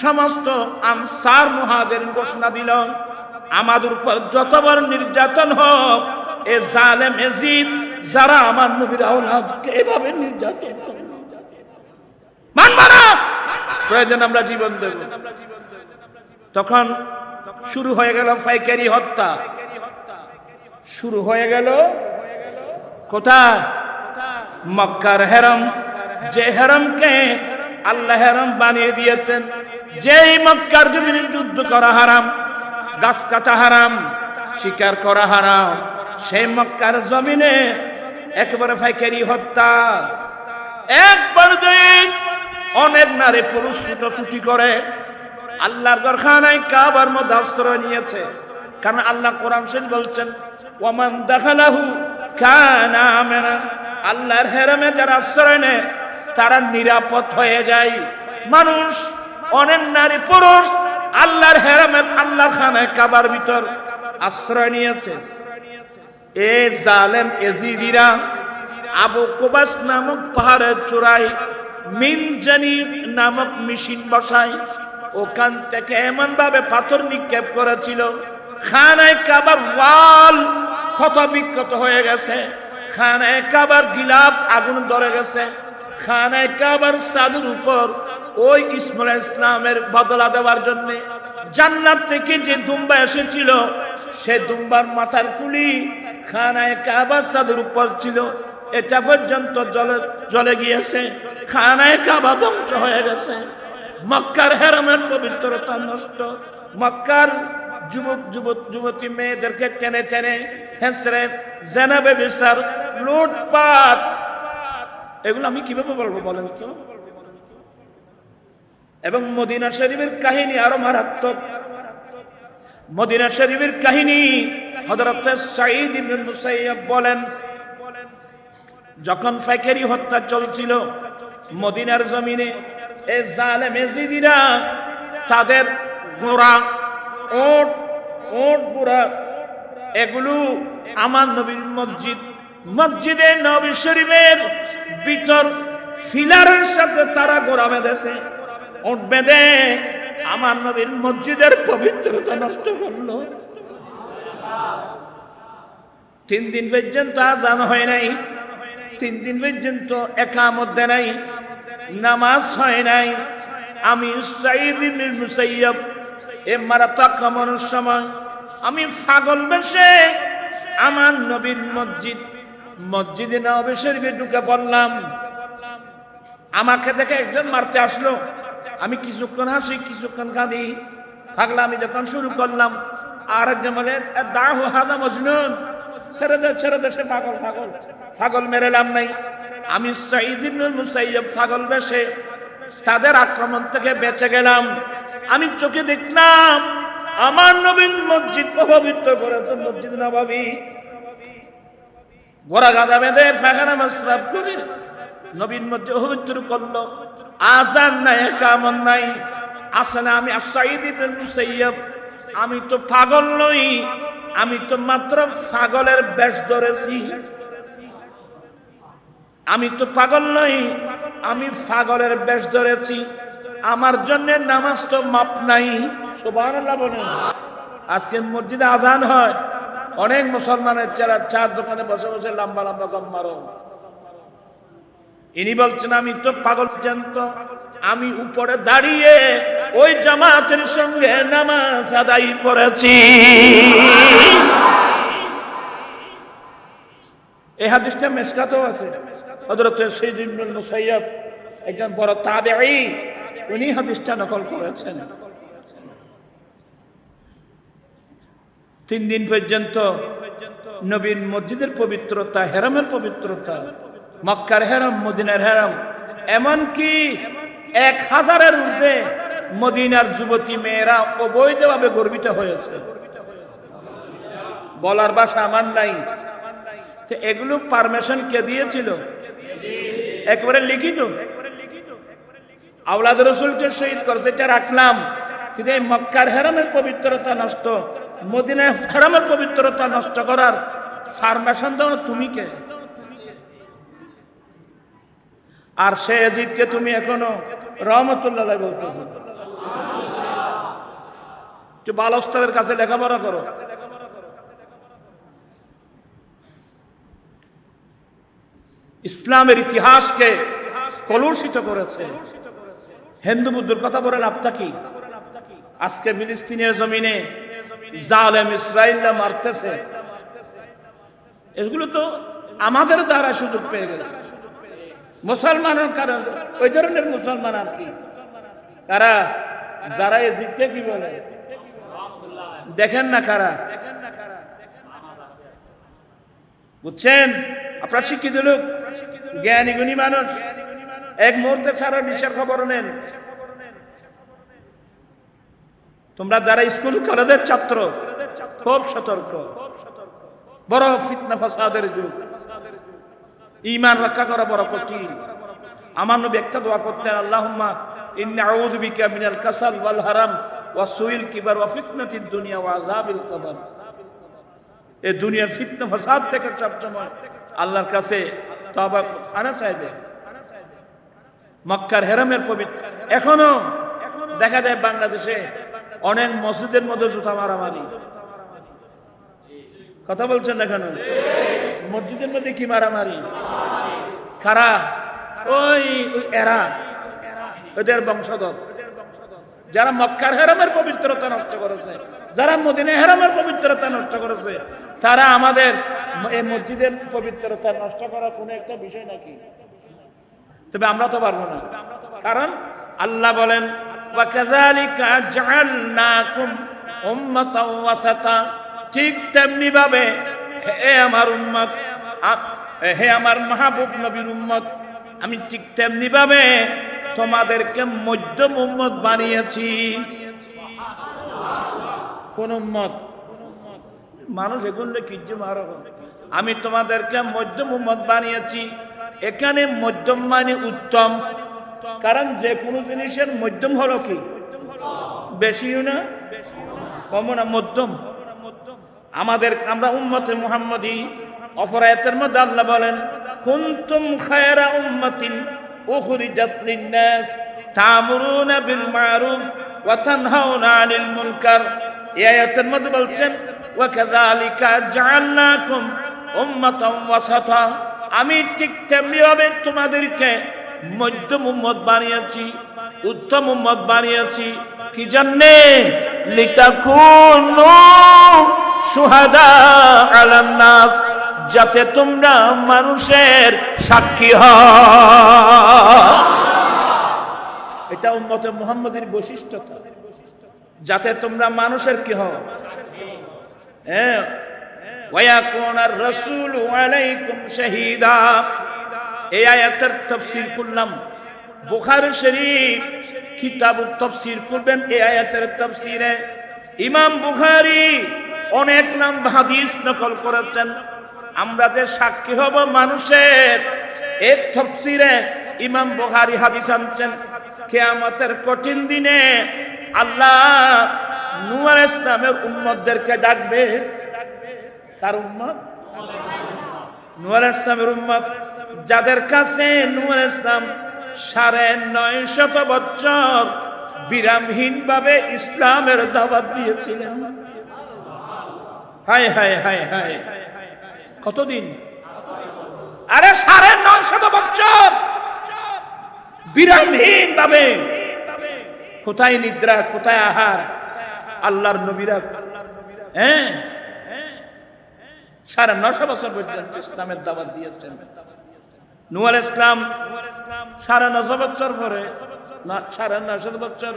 সমস্ত আনসার মুহাজির ঘোষণা দিল, আমাদের উপর যত বড় নির্যাতন হোক, এই জালেম এজিদ যারা আমার নবীর আওলাদকে এভাবে নির্যাতন করে, মানবা না, প্রয়োজন আমরা জীবন দেব। তখন শুরু হয়ে গেল পাইকারি হত্যা, শুরু হয়ে গেল কোথায়? মক্কার হেরম, যে হেরমকে আল্লাহ হেরম বানিয়ে দিয়েছেন, যেই মক্কার জমিনে যুদ্ধ করা হারাম, গাছ কাটা হারাম, শিকার করা হারাম, সেই মক্কার জমিনে একেবারে পাইকারি হত্যা। একবার অনেক নারী পুরুষ ছুটাছুটি করে আল্লাহর ঘরখানায় কাবার মধ্যে আশ্রয় নিয়েছে। কারণ আল্লাহ কোরআন শরীফ বলছেন, ওয়ামান দাখালাহু কানা আমিনা, আল্লাহর হেরমে যারা আশ্রয় নেয় তারা নিরাপদ হয়ে যায়। মানুষ, অনেক নারী পুরুষ আল্লাহর হেরমে, আল্লাহর খানায় কাবার ভিতর আশ্রয় নিয়েছে। এই জালেম এজিদিরা আবু কুবাস নামক পাহাড়ের চূড়ায় মিনজানি নামক মেশিন বসায়, ওখান থেকে এমন ভাবে পাথর নিক্ষেপ করেছিল, খানায় কাবার ওয়াল ক্ষত বিক্ষত হয়ে গেছে, খানায় কাবার গিলাফ আগুন ধরে গেছে, খানায় কাবার চাঁদের উপর ওই ইসমাইল ইসলামের বদলা দেওয়ার জন্য জান্নাত থেকে যে দুম্বা এসেছিল, সে দুম্বার মাথার কুলি খানায় কাবার চাঁদের উপর ছিল, এটা পর্যন্ত জ্বলে গিয়েছে, খানায় কাবা ধ্বংস হয়ে গেছে। মক্কার হেরমের পবিত্রতা নষ্ট, মক্কার যুবতী মেয়েদেরকে টেনে টেনে হেসরে জেনাবে বিচার, লুটপাট, এগুলো আমি কিভাবে বলবো বলেন তো? এবং মদিনা শরীফের কাহিনী আরো মারাত্মক। মদিনা শরীফের কাহিনী হযরত সাঈদ ইবনে মুসাইয়্যিব বলেন, যখন পাইকারি হত্যা চলছিল মদিনার জমিনে, এই জালেম এজিদিরা তাদের ঘোড়া, ওট ঘোড়া এগুলো আমার নবীর মসজিদে নবী শরীফের ভিতর ফিলারের সাথে তারা ঘোড়া বেঁধেছে, ওট বেঁধে আমার নবীর মসজিদের পবিত্রতা নষ্ট করলো। 3 দিন পর্যন্ত আযান হয় নাই, 3 দিন পর্যন্ত ইকামত দেয় নাই, নামাজ হয় নাই। আমি সাঈদ ইবনে মুসাইয়্যিব এ মারাত্মক আক্রমণের সময় আমি পাগল বেশে আমার নবীর মসজিদে নববী শরীফে ঢুকে পড়লাম। আমাকে দেখে একজন মারতে আসলো, আমি কিছুক্ষণ হাসি কিছুক্ষণ কাঁদি, পাগলামি যখন শুরু করলাম আর একজন বলে দাহু হাযা মজনুন, ছেড়ে দে সে পাগল মেরেলাম নাই। আমি সাঈদ ইবনে মুসাইয়্যিব পাগল বেশে তাদের আক্রমণ থেকে বেঁচে গেলাম। আমি চোখে দেখলাম আমার নবীর মসজিদ পবিত্র করেছে, মসজিদ নববী ঘোড়া গাদা বেঁধে পায়খানা মাসরাফ করে নবীর মসজিদ পবিত্র করলো। আযান নাই, ইকামত নাই। আসলে আমি সাঈদ ইবনে মুসাইয়্যিব আমি তো পাগল নই, আমি তো মাত্র পাগলের বেশ ধরেছি। আমি তো পাগল নই, আমি পাগলের বেশ ধরেছি। আমার জন্য নামাজ তো মাপ নাই। সুবহানাল্লাহ বলেন। আজকে মসজিদে আযান হয়, অনেক মুসলমানের চেলা চার দোকানে বসে বসে লম্বা লম্বা দম মারো। ইনি বলছেন আমি তো পাগল জানত, আমি উপরে দাঁড়িয়ে ওই জামাতের সঙ্গে নামাজ আদায় করেছি। এই হাদিসটা মিশকাতেও আছে। হযরত সাঈদ ইবনে মুসাইয়্যিব একজন বড় তাবেঈ, উনি হাদিসটা নকল করেছেন। 3 দিন পর্যন্ত নবীর মসজিদের পবিত্রতা, হেরামের পবিত্রতা, মক্কার হেরাম, মদিনার হেরাম, এমনকি 1000-এর ঊর্ধ্বে মদিনার যুবতী মেয়েরা অবৈধভাবে গর্বিত হয়েছে। বলার ভাষা আমার নাই। এগুলো পারমিশন কে দিয়েছিল? একেবারে লিখিত। আওলাদ রাসূলকে শহীদ করতে এটা রাখলাম, কিন্তু এই মক্কার হেরামের পবিত্রতা নষ্ট, মদিনার হেরামের পবিত্রতা নষ্ট করার পারমিশন দাও তুমি কে? আর সে ইয়াজিদকে তুমি এখনো রহমতুল্লাহ বলতেছো। তুই বালস্তাদের কাছে লেখাপড়া করো। ইসলামের ইতিহাসকে কলুষিত করেছে। হিন্দু বুদ্ধের কথা বলে লাভটা কি? আজকে ফিলিস্তিনের জমিনে জালেম ইসরায়েলরা মারতেছে, এগুলো তো আমাদের দ্বারা সুযোগ পেয়ে গেছে। মুসলমানের কারণ ওই ধরনের মুসলমান আর কি, কারা যারা ইয়াজিদকে কি বলে দেখেন না, কারা বুঝছেন? আপনার শিক্ষিত লোক, জ্ঞানী গুণী মানুষ, এক মুহূর্তে সারা বিশ্বের খবর নেন। তোমরা যারা স্কুল কলেজের ছাত্র খুব সতর্ক। বড় ফিতনা ফাসাদের যুগ, ঈমান রক্ষা করা বড় কঠিন। আমার নবী একটা দোয়া করতেন, আল্লাহুম্মা ইন্নী আউযু বিকা মিনাল কাসাল ওয়াল হারাম ওয়া সুইল কিবার ওয়া ফিতনাতিদ দুনিয়া ওয়া আযাবিল কবর। এই দুনিয়ার ফিতনা ফাসাদ থেকে সবসময় আল্লাহর কাছে তওবা আনা চাইবে। মক্কার হেরামের পবিত্র, এখনো দেখা যায় বাংলাদেশে অনেক মসজিদের মধ্যে জুতা মারামারি। কথা বলছেন না কেন? মসজিদের মধ্যে কি মারামারি? কারা? ওই এরা, ওদের বংশধর, যারা মক্কার হেরামের পবিত্রতা নষ্ট করেছে, যারা মদিনা হেরামের পবিত্রতা নষ্ট করেছে, তারা আমাদের এই মসজিদের পবিত্রতা নষ্ট করার কোনো একটা বিষয় নাকি? তবে আমরা তো পারবো না, কারণ আল্লাহ বলেন ওয়াকাযালিকা জাআলনাকুম উম্মাতাও ওয়াসাতা। ঠিক তেমনি ভাবে হে আমার উম্মত, হে আমার মাহবুব নবীর উম্মত, আমি ঠিক তেমনি ভাবে তোমাদেরকে মধ্যম উম্মত বানিয়েছি। কোন উম্মত? মানুষ এগুলো কিজ্জু মারা আমি তোমাদেরকে মধ্যম উম্মত বানিয়েছি। এখানে মধ্যম মানে উত্তম, কারণ যে কোনো জিনিসের মধ্যম হলো কি, বেশিও না কমও না, মধ্যম। আমরা উম্মতে মুহাম্মদী। অপর আয়াতের মধ্যে আল্লাহ বলেন, কুনতুম খায়রা উম্মাতিন উখরিজাত লিন-নাস তা'মুরুনা বিল মা'রুফ ওয়া তানহাউনা আনিল মুনকার। এই আয়াতের মধ্যে বলছেন, ওয়া কাযালিকা জাআলনাকুম উম্মাতান ওয়াসাতা। আমি ঠিক তেমনিভাবে তোমাদেরকে মধ্যম উম্মত বানিয়েছি, উত্তম উম্মত বানিয়েছি। কি জন্যে? লিতাকুনু শুহাদা আলান নাস, যাতে তোমরা মানুষের সাক্ষী হও। এটা উম্মতে মুহাম্মদের বৈশিষ্ট্যতা, যাতে তোমরা মানুষের কি হও, হ্যাঁ। ওয়ায়াকুনার রাসূলু আলাইকুম শাহীদা। এই আয়াতের তাফসীর করলাম, বুখারী শরীফ কিতাবুত তাফসীর করবেন এই আয়াতের তাফসীরে। ইমাম বুখারী অনেক লম্বা হাদিস নকল করেছেন। আমরা যে সাক্ষী হব মানুষের, এই তাফসীরে ইমাম বুখারী হাদিস আনছেন, কিয়ামতের কঠিন দিনে আল্লাহ নূহ আলাইহিস সালামের উম্মতদেরকে ডাকবে। কার উম্মত? নূহ আলাইহিস সালামের উম্মত, যাদের কাছে নূহ আলাইহিস সালাম ৯৫০ বছর বিরামহীন ভাবে ইসলামের দাওয়াত দিয়েছিলেন। হায় হায় হায় হায়, কতদিন? আরে ৯৫০ বছর বিরামহীন ভাবে। কোথায় নিদ্রা, কোথায় আহার? আল্লাহর নবীরা, হ্যাঁ, ৯৫০ বছর পর্যন্ত ইসলামের দাওয়াত দিয়েছেন। নূহ আলাইহিস সালাম ৯৫০ বছর পরে, ৯৫০ বছর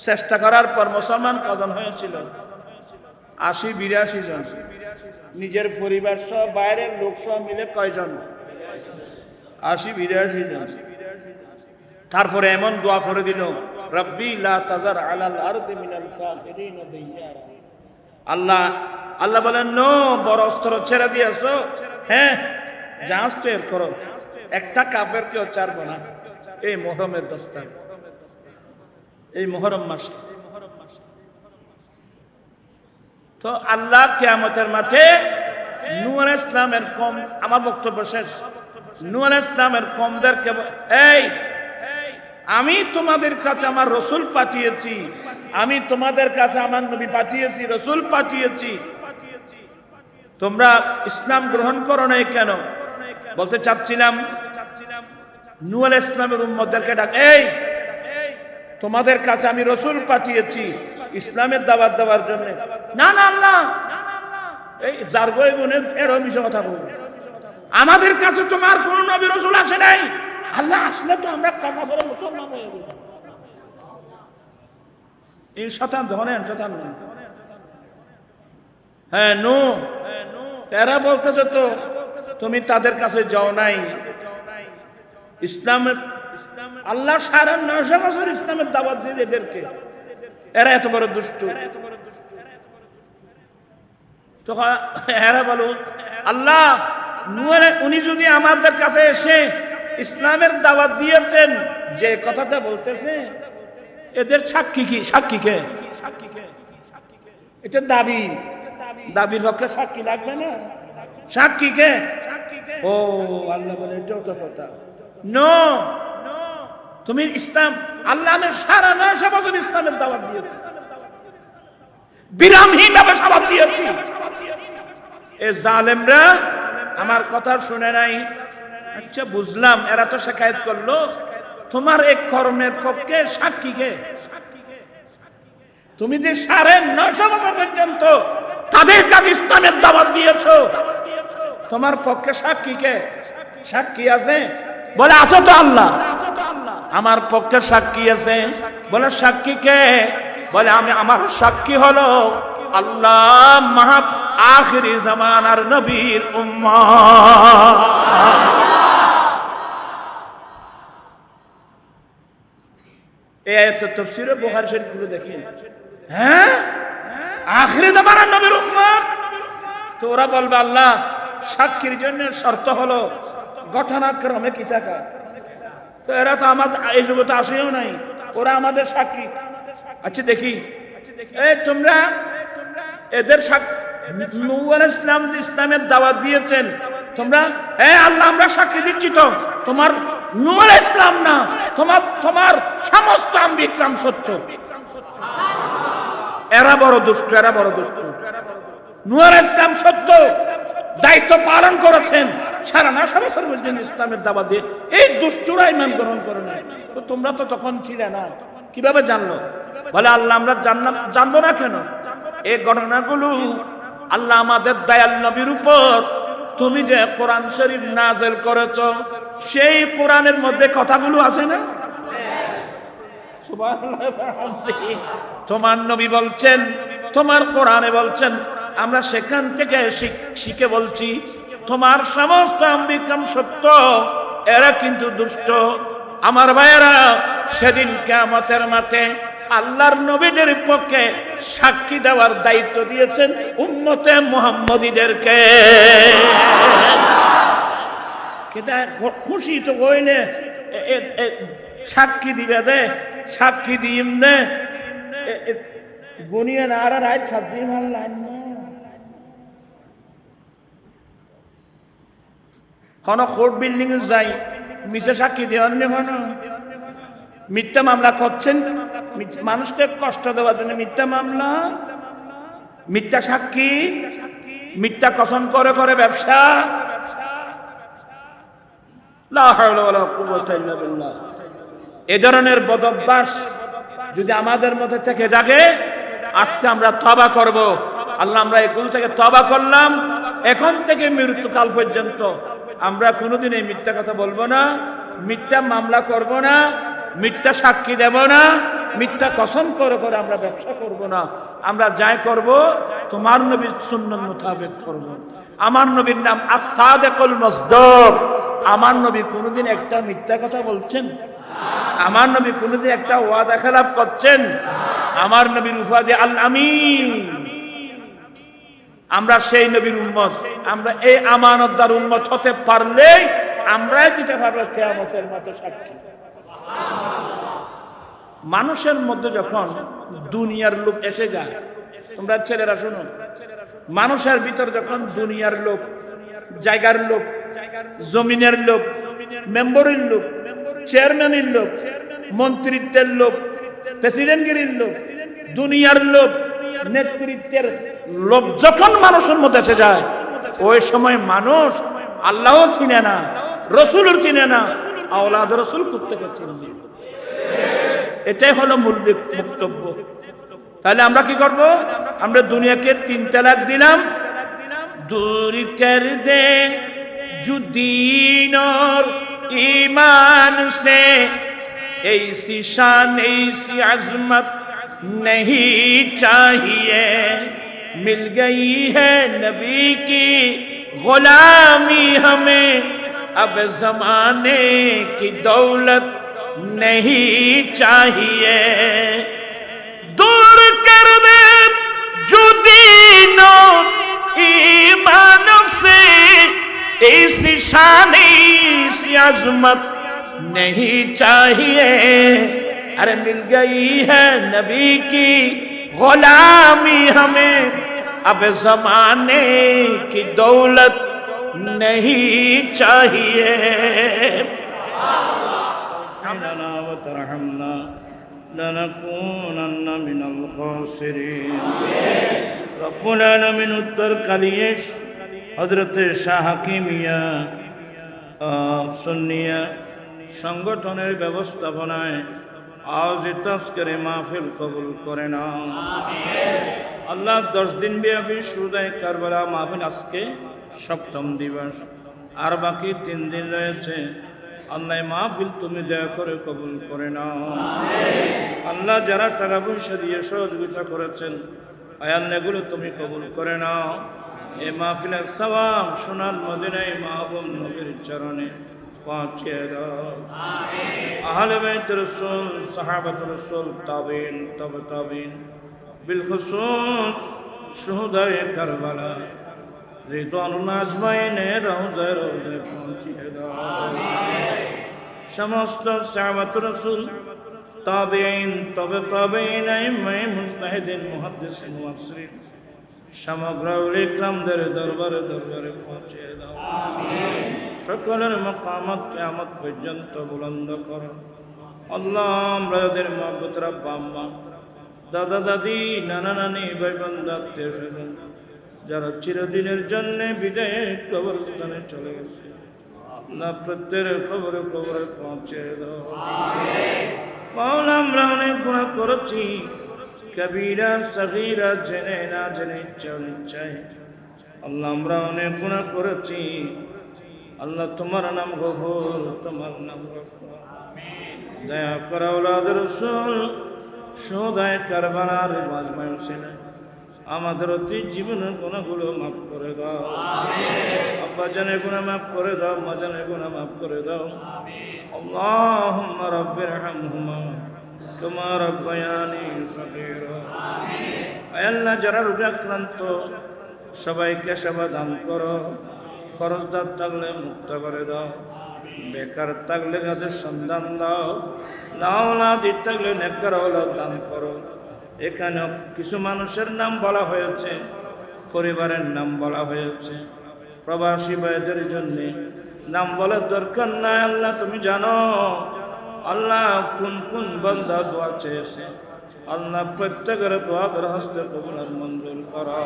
চেষ্টা করার পর মুসলমান কজন হয়েছিল? ৮০-৮২ জন। নিজের পরিবার সহ বাইরের লোক সহ মিলে কয়জন? ৮০-৮২ জন। তারপরে এমন দোয়া করে দিল, রব্বি লা তাযার আলাল আরদি মিনাল কাফিরিন দাইয়ারা। আল্লাহ বলেন, নো, বড় অস্ত্র ছেড়ে দিয়েছো, হ্যাঁ, জাহাজ তৈরি করো, একটা কাফের কেউ ছাড়বো না। এই মুহররমের 10 তারিখ, এই মুহররম মাসে। তো আল্লাহ কিয়ামতের মাঠে নূহ আলাইহিস সালামের কম, আমার বক্তব্য শেষ, নূহ আলাইহিস সালামের কমদেরকে, এই আমি তোমাদের কাছে আমার রসুল পাঠিয়েছি, আমি তোমাদের কাছে আমার নবী পাঠিয়েছি, রসুল পাঠিয়েছি, তোমরা ইসলাম গ্রহণ করো নাই কেন? বলতে চাচ্ছিলাম, নূহ আলাইহিস সালামের উম্মতদেরকে ডাক, এই তোমাদের কাছে আমি রসুল পাঠিয়েছি ইসলামের দাওয়াত দেওয়ার জন্য। না না আল্লাহ, এই যার গয়ে গুণে এরও মিশে কথা বলবো, আমাদের কাছে তোমার কোন নবী রসুল আসে নাই। আল্লাহ আসলে তো আমরা কান্না করে মুসলমান হয়ে গেলাম। এই শতান ধরেন, শতান না, হ্যাঁ, নো, এরা বলতেছে তো তুমি তাদের কাছে যাও নাই। ইসলামের আল্লাহ ৯৫০ বছর ইসলামের দাওয়াত দিয়ে এদেরকে, এরা এত বড় দুষ্ট। তখন এরা বলো, আল্লাহ উনি যদি আমাদের কাছে এসে ইসলামের দাওয়াত দিয়েছেন, যে কথাটা বলতেছে, এদের সাক্ষী কি? সাক্ষীকে, এটা দাবি, দাবির পক্ষে সাক্ষী লাগবে না, সাক্ষীকে। ও আল্লাহ বলে, এটাও তো কথা। নো, তুমি ইসলাম, আল্লাহ ৯৫০ বছর ইসলামের দাওয়াত দিয়েছে, বিরামহীন ভাবে দাওয়াত দিয়েছি। এ জালেমরা আমার কথা শুনে নাই। আচ্ছা বুঝলাম, এরা তো শিকায়ত করলো, তোমার এক কর্মের পক্ষে সাক্ষীকে, তুমি যে ৯৫০ বছর পর্যন্ত তাদের কাছে ইসলামের দাওয়াত দিয়েছো, তোমার পক্ষে সাক্ষীকে? সাক্ষী আছে? বলে আছে তো আল্লাহ। আমার পক্ষে সাক্ষী আছে, বলে সাক্ষীকে? বলে আমি, আমার সাক্ষী হলো আল্লাহ মহা আখিরি জামানার নবীর উম্মত। এই আয়াতের তাফসীরে বুখারী শরীফ গুলো দেখেন, হ্যাঁ, আখিরি জামানার নবীর উম্মত। তো ওরা বলবে, আল্লাহ সাক্ষীর জন্য শর্ত হলো ঘটনাক্রমে কি থাকা। তো এরা তো আমাদের এই যুগে তো আসেও নাই, ওরা আমাদের সাক্ষী। আচ্ছা দেখি, তোমরা এদের নূহ আলাইহিস সালাম ইসলামের দাওয়াত দিয়েছেন, তোমরা আল্লাহ আমরা সাক্ষী দিচ্ছি তো তোমার নূহ আলাইহিস সালাম না, তোমার সমস্ত আম্বিয়া ইকরাম সত্য। এরা বড় দুষ্ট, এরা বড় দুষ্ট। নূহ আলাইহিস সালাম সত্য, দায়িত্ব পালন করেছেন, সারা 9 বছর পর্যন্ত ইসলামের দাওয়াত দিয়ে এই দুষ্টরা ঈমান গ্রহণ করে না। তো তোমরা তো তখন ছিলে না, কিভাবে জানলো? বলে আল্লাহ আমরা জানবো না কেন? এই ঘটনাগুলো আল্লাহ আমাদের দয়াল নবীর উপর তুমি যে কোরআন শরীফ নাযিল করেছো, সেই কোরআনের মধ্যে কথাগুলো আছে না? তোমার নবী বলছেন, তোমার কোরআনে বলছেন, আমরা সেখান থেকে শিখে বলছি তোমার সমস্ত আম্বিয়া ইকরাম সত্য, এরা কিন্তু দুষ্ট। আমার ভাইয়েরা, সেদিন কিয়ামতের মাঠে আল্লাহর নবীদের পক্ষে সাক্ষী দেওয়ার দায়িত্ব দিয়েছেন উম্মতে মুহাম্মদীদেরকে। খুশি তো হইলে সাক্ষী দিবে দে, সাক্ষী দিম দে গুনিয়ে না আর রাত সাজি মারলাম না। কোন কোর্ট বিল্ডিং এ যাই মিছে সাক্ষী দেওয়ার নেই, মিথ্যা মামলা করছেন মানুষকে কষ্ট দেওয়ার জন্য, মিথ্যা মামলা, মিথ্যা সাক্ষী, মিথ্যা কসম করে করে ব্যবসা। লা হাওলা ওয়ালা কুওয়াতা ইল্লা বিল্লাহ। এ ধরনের বদঅভ্যাস যদি আমাদের মধ্যে থেকে জাগে, আজকে আমরা তওবা করব। আল্লাহ আমরা এগুলো থেকে তওবা করলাম, এখন থেকে মৃত্যুকাল পর্যন্ত আমরা কোনোদিন এই মিথ্যা কথা বলবো না, মিথ্যা মামলা করব না, মিথ্যা সাক্ষী দেব না, মিথ্যা কসম করে করে আমরা ব্যবসা করব না। আমরা যাই করব তোমার নবীর সুন্নাত মোতাবেক করব। আমার নবীর নাম আস-সাদিকুল মাসদুক। আমার নবী কোনোদিন একটা মিথ্যা কথা বলছেন? আমার নবী কোনোদিন একটা ওয়াদা খেলাপ করছেন? আমার নবীর উপাধি আল আমিন। আমরা সেই নবীর উম্মত, আমরা এই আমানতদার উম্মত হতে পারলেই আমরাই দিতে পারবো কিয়ামতের মাঠে সাক্ষী। মানুষের মধ্যে যখন দুনিয়ার লোভ এসে যায়, তোমরা ছেলেরা শুনো, মানুষের ভিতর যখন দুনিয়ার লোভ, জায়গার লোভ, জমিনের লোভ, মেম্বরের লোভ, চেয়ারম্যানের লোভ, মন্ত্রিত্বের লোভ, প্রেসিডেন্টগিরির লোভ, দুনিয়ার লোভ, নেতৃত্বের লোভ যখন মানুষের মধ্যে এসে যায়, ওই সময় মানুষ আল্লাহও চিনে না, রসুলও চিনে না, আওলাদ রসুল কোত্থেকে চিনবে? এটাই হলো মূল বক্তব্য। তাহলে আমরা কি করব? আমরা দুনিয়াকে 3 তালাক দিলাম। दूर कर दे जो दीन और ईमान से, ऐसी शान ऐसी अजमत नहीं चाहिए। मिल गई है नबी की गुलामी हमें, अब जमाने की दौलत नहीं चाहिए। दूर कर दे जो दीन और ईमान से, ऐसी शान ऐसी अजमत नहीं चाहिए। अरे मिल गई है नबी की गुलामी हमें, अब जमाने की दौलत नहीं चाहिए। रब्बना व तरहमना लनकूनन्न मिनल खासिरीन। रब्बुल आलमीन उत्तर कालियश हजरत शाह হাকিমিয়া সুন্নিয়া সংগঠনের ব্যবস্থাপনায় আয়োজিত আজকের মাহফিল কবুল করে নাও। আল্লাহ 10 দিন ব্যাপী সুদায় কারবালা মাহফিল আজকে 7ম দিবস, আর বাকি 3 দিন রয়েছে। আল্লাহ মাহফিল তুমি দয়া করে কবুল করে নাও। আল্লাহ যারা টাকা পয়সা দিয়ে সহযোগিতা করেছেন, আল্লাহ এগুলো তুমি কবুল করে নাও। এই মাহফিলের সওয়াব সোনার মদিনায় মাহবুব নবীর চরণে পৌঁছে দাও। আহলে বাইত রাসূল, সাহাবাত রাসূল, তাবিঈন, তাবে তাবিঈন, বিল খুসুস শুহাদায়ে কারবালা, রিদওয়ানুল আজমাইনের রওজায় রওজায় পৌঁছিয়ে দাও। সমস্ত সাহাবায়ে রাসূল, তাবেঈন, তবে তাবেঈন, আইম্মায়ে মুজতাহিদিন, মুহাদ্দিসিন, মুফাসসিরিন সমগ্র উলামায়ে ইকরামদের দরবারে দরবারে পৌঁছিয়ে দাও। সকলের মাকামাত কিয়ামত পর্যন্ত বুলন্দ করো। আল্লাহ, আমরা যাদের মহব্বতের আব্বা আম্মা, দাদা দাদি, নানা নানি, ভাই বোন, আত্মীয় স্বজন যারা চিরদিনের জন্য বিদায়ের কবরস্থানে চলে গেছে, আল্লাহ প্রত্যেকের কবরে কবরে পৌঁছে দাও। মাওলা, আমরা অনেক গুনাহ করেছি, কবিরা সগীরা, জেনে না জেনে, ইচ্ছা অনিচ্ছায়। আল্লাহ, আমরা অনেক গুনাহ করেছি। আল্লাহ, তোমার নাম গফুর, তোমার নাম গফুর। দয়া করো আওলাদ রাসূল শোদায় কারবালার মাজমা হোসেনে আমাদের অতি জীবনের গুনাহগুলো মাফ করে দাও। আব্বা জানের গুনাহ মাফ করে দাও, মা জানের গুনাহ মাফ করে দাও। আল্লাহুম্মা রাব্বিরহামহুমা কামা রাব্বায়ানি সগীরা। আয় আল্লাহ, যারা রোগাক্রান্ত সবাইকে সেবা দান করো। খরচদার থাকলে মুক্ত করে দাও। বেকার থাকলে কাজের সন্ধান দাও। নাওলাদি থাকলে নেককার ওলাদ দান করো। এখানে কিছু মানুষের নাম বলা হয়েছে, পরিবারের নাম বলা হয়েছে। প্রবাসী ভাইদের জন্য নাম বলার দরকার নাই। আল্লাহ, তুমি জানো আল্লাহ কোন কোন বান্দা দোয়া চেয়েছে। আল্লাহ, প্রত্যেকের দোয়া দরখাস্ত কবুল আর মঞ্জুর করো।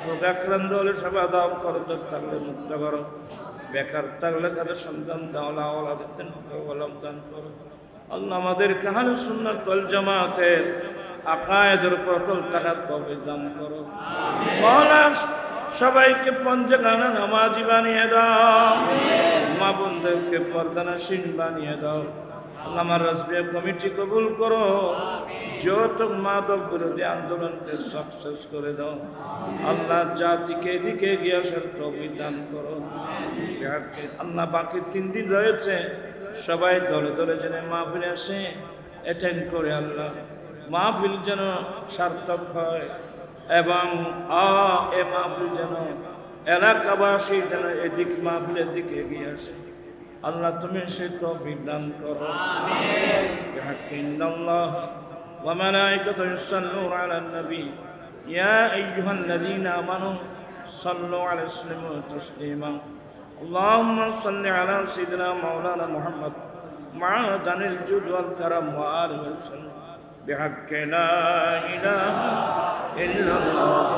রোগাক্রান্ত হলে সেবা দাও। খরচ থাকলে মুক্ত করো। বেকার থাকলে কাদের সন্তান দাও। লাওলাদের দান করো। আল্লাহ, আমাদেরকে আহলে সুন্নাত ওয়াল জামাতের আকায়েদের উপর অটল থাকার তৌফিক দান করো। মাওলা, সবাইকে পঞ্চগানা নামাজি বানিয়ে দাও। মা বোনদেরকে পর্দানাসীন বানিয়ে দাও। আল্লাহ, আমার রাসবিয়া কমিটি কবুল করো। যত মাদক বিরোধী আন্দোলনকে সাকসেস করে দাও। আল্লাহ, জাতিকে এদিকে এগিয়ে আসার তৌফিক দান করো। আল্লাহ, বাকি 3 দিন রয়েছে, সবাই দলে দলে যেন মাহফিলে আসে, অ্যাটেন্ড করে। আল্লাহ, মাহফিল যেন সার্থক হয় এবং এ মাহফিল যেন এলাকাবাসী যেন এদিক মাহফিলের দিকে এগিয়ে আসে। আল্লাহ, তুমি সে তৌফিক দান করো। ইন্নাল্লাহ ওয়া মালাইকাতুহু ইউসাল্লুনা আলান নবী ইয়া আইয়ুহাল্লাযীনা আমানু সাল্লু আলাইহি ওয়া সাল্লিমু তাসলিমা। আল্লাহুম্মা সাল্লি আলা সাইয়্যিদিনা মাওলানা মুহাম্মদ মা'দানিল জুদ ওয়াল কারাম ওয়া আলিহি ওয়া সাল্লাম বিহাক্কি লা ইলাহা ইল্লাল্লাহ।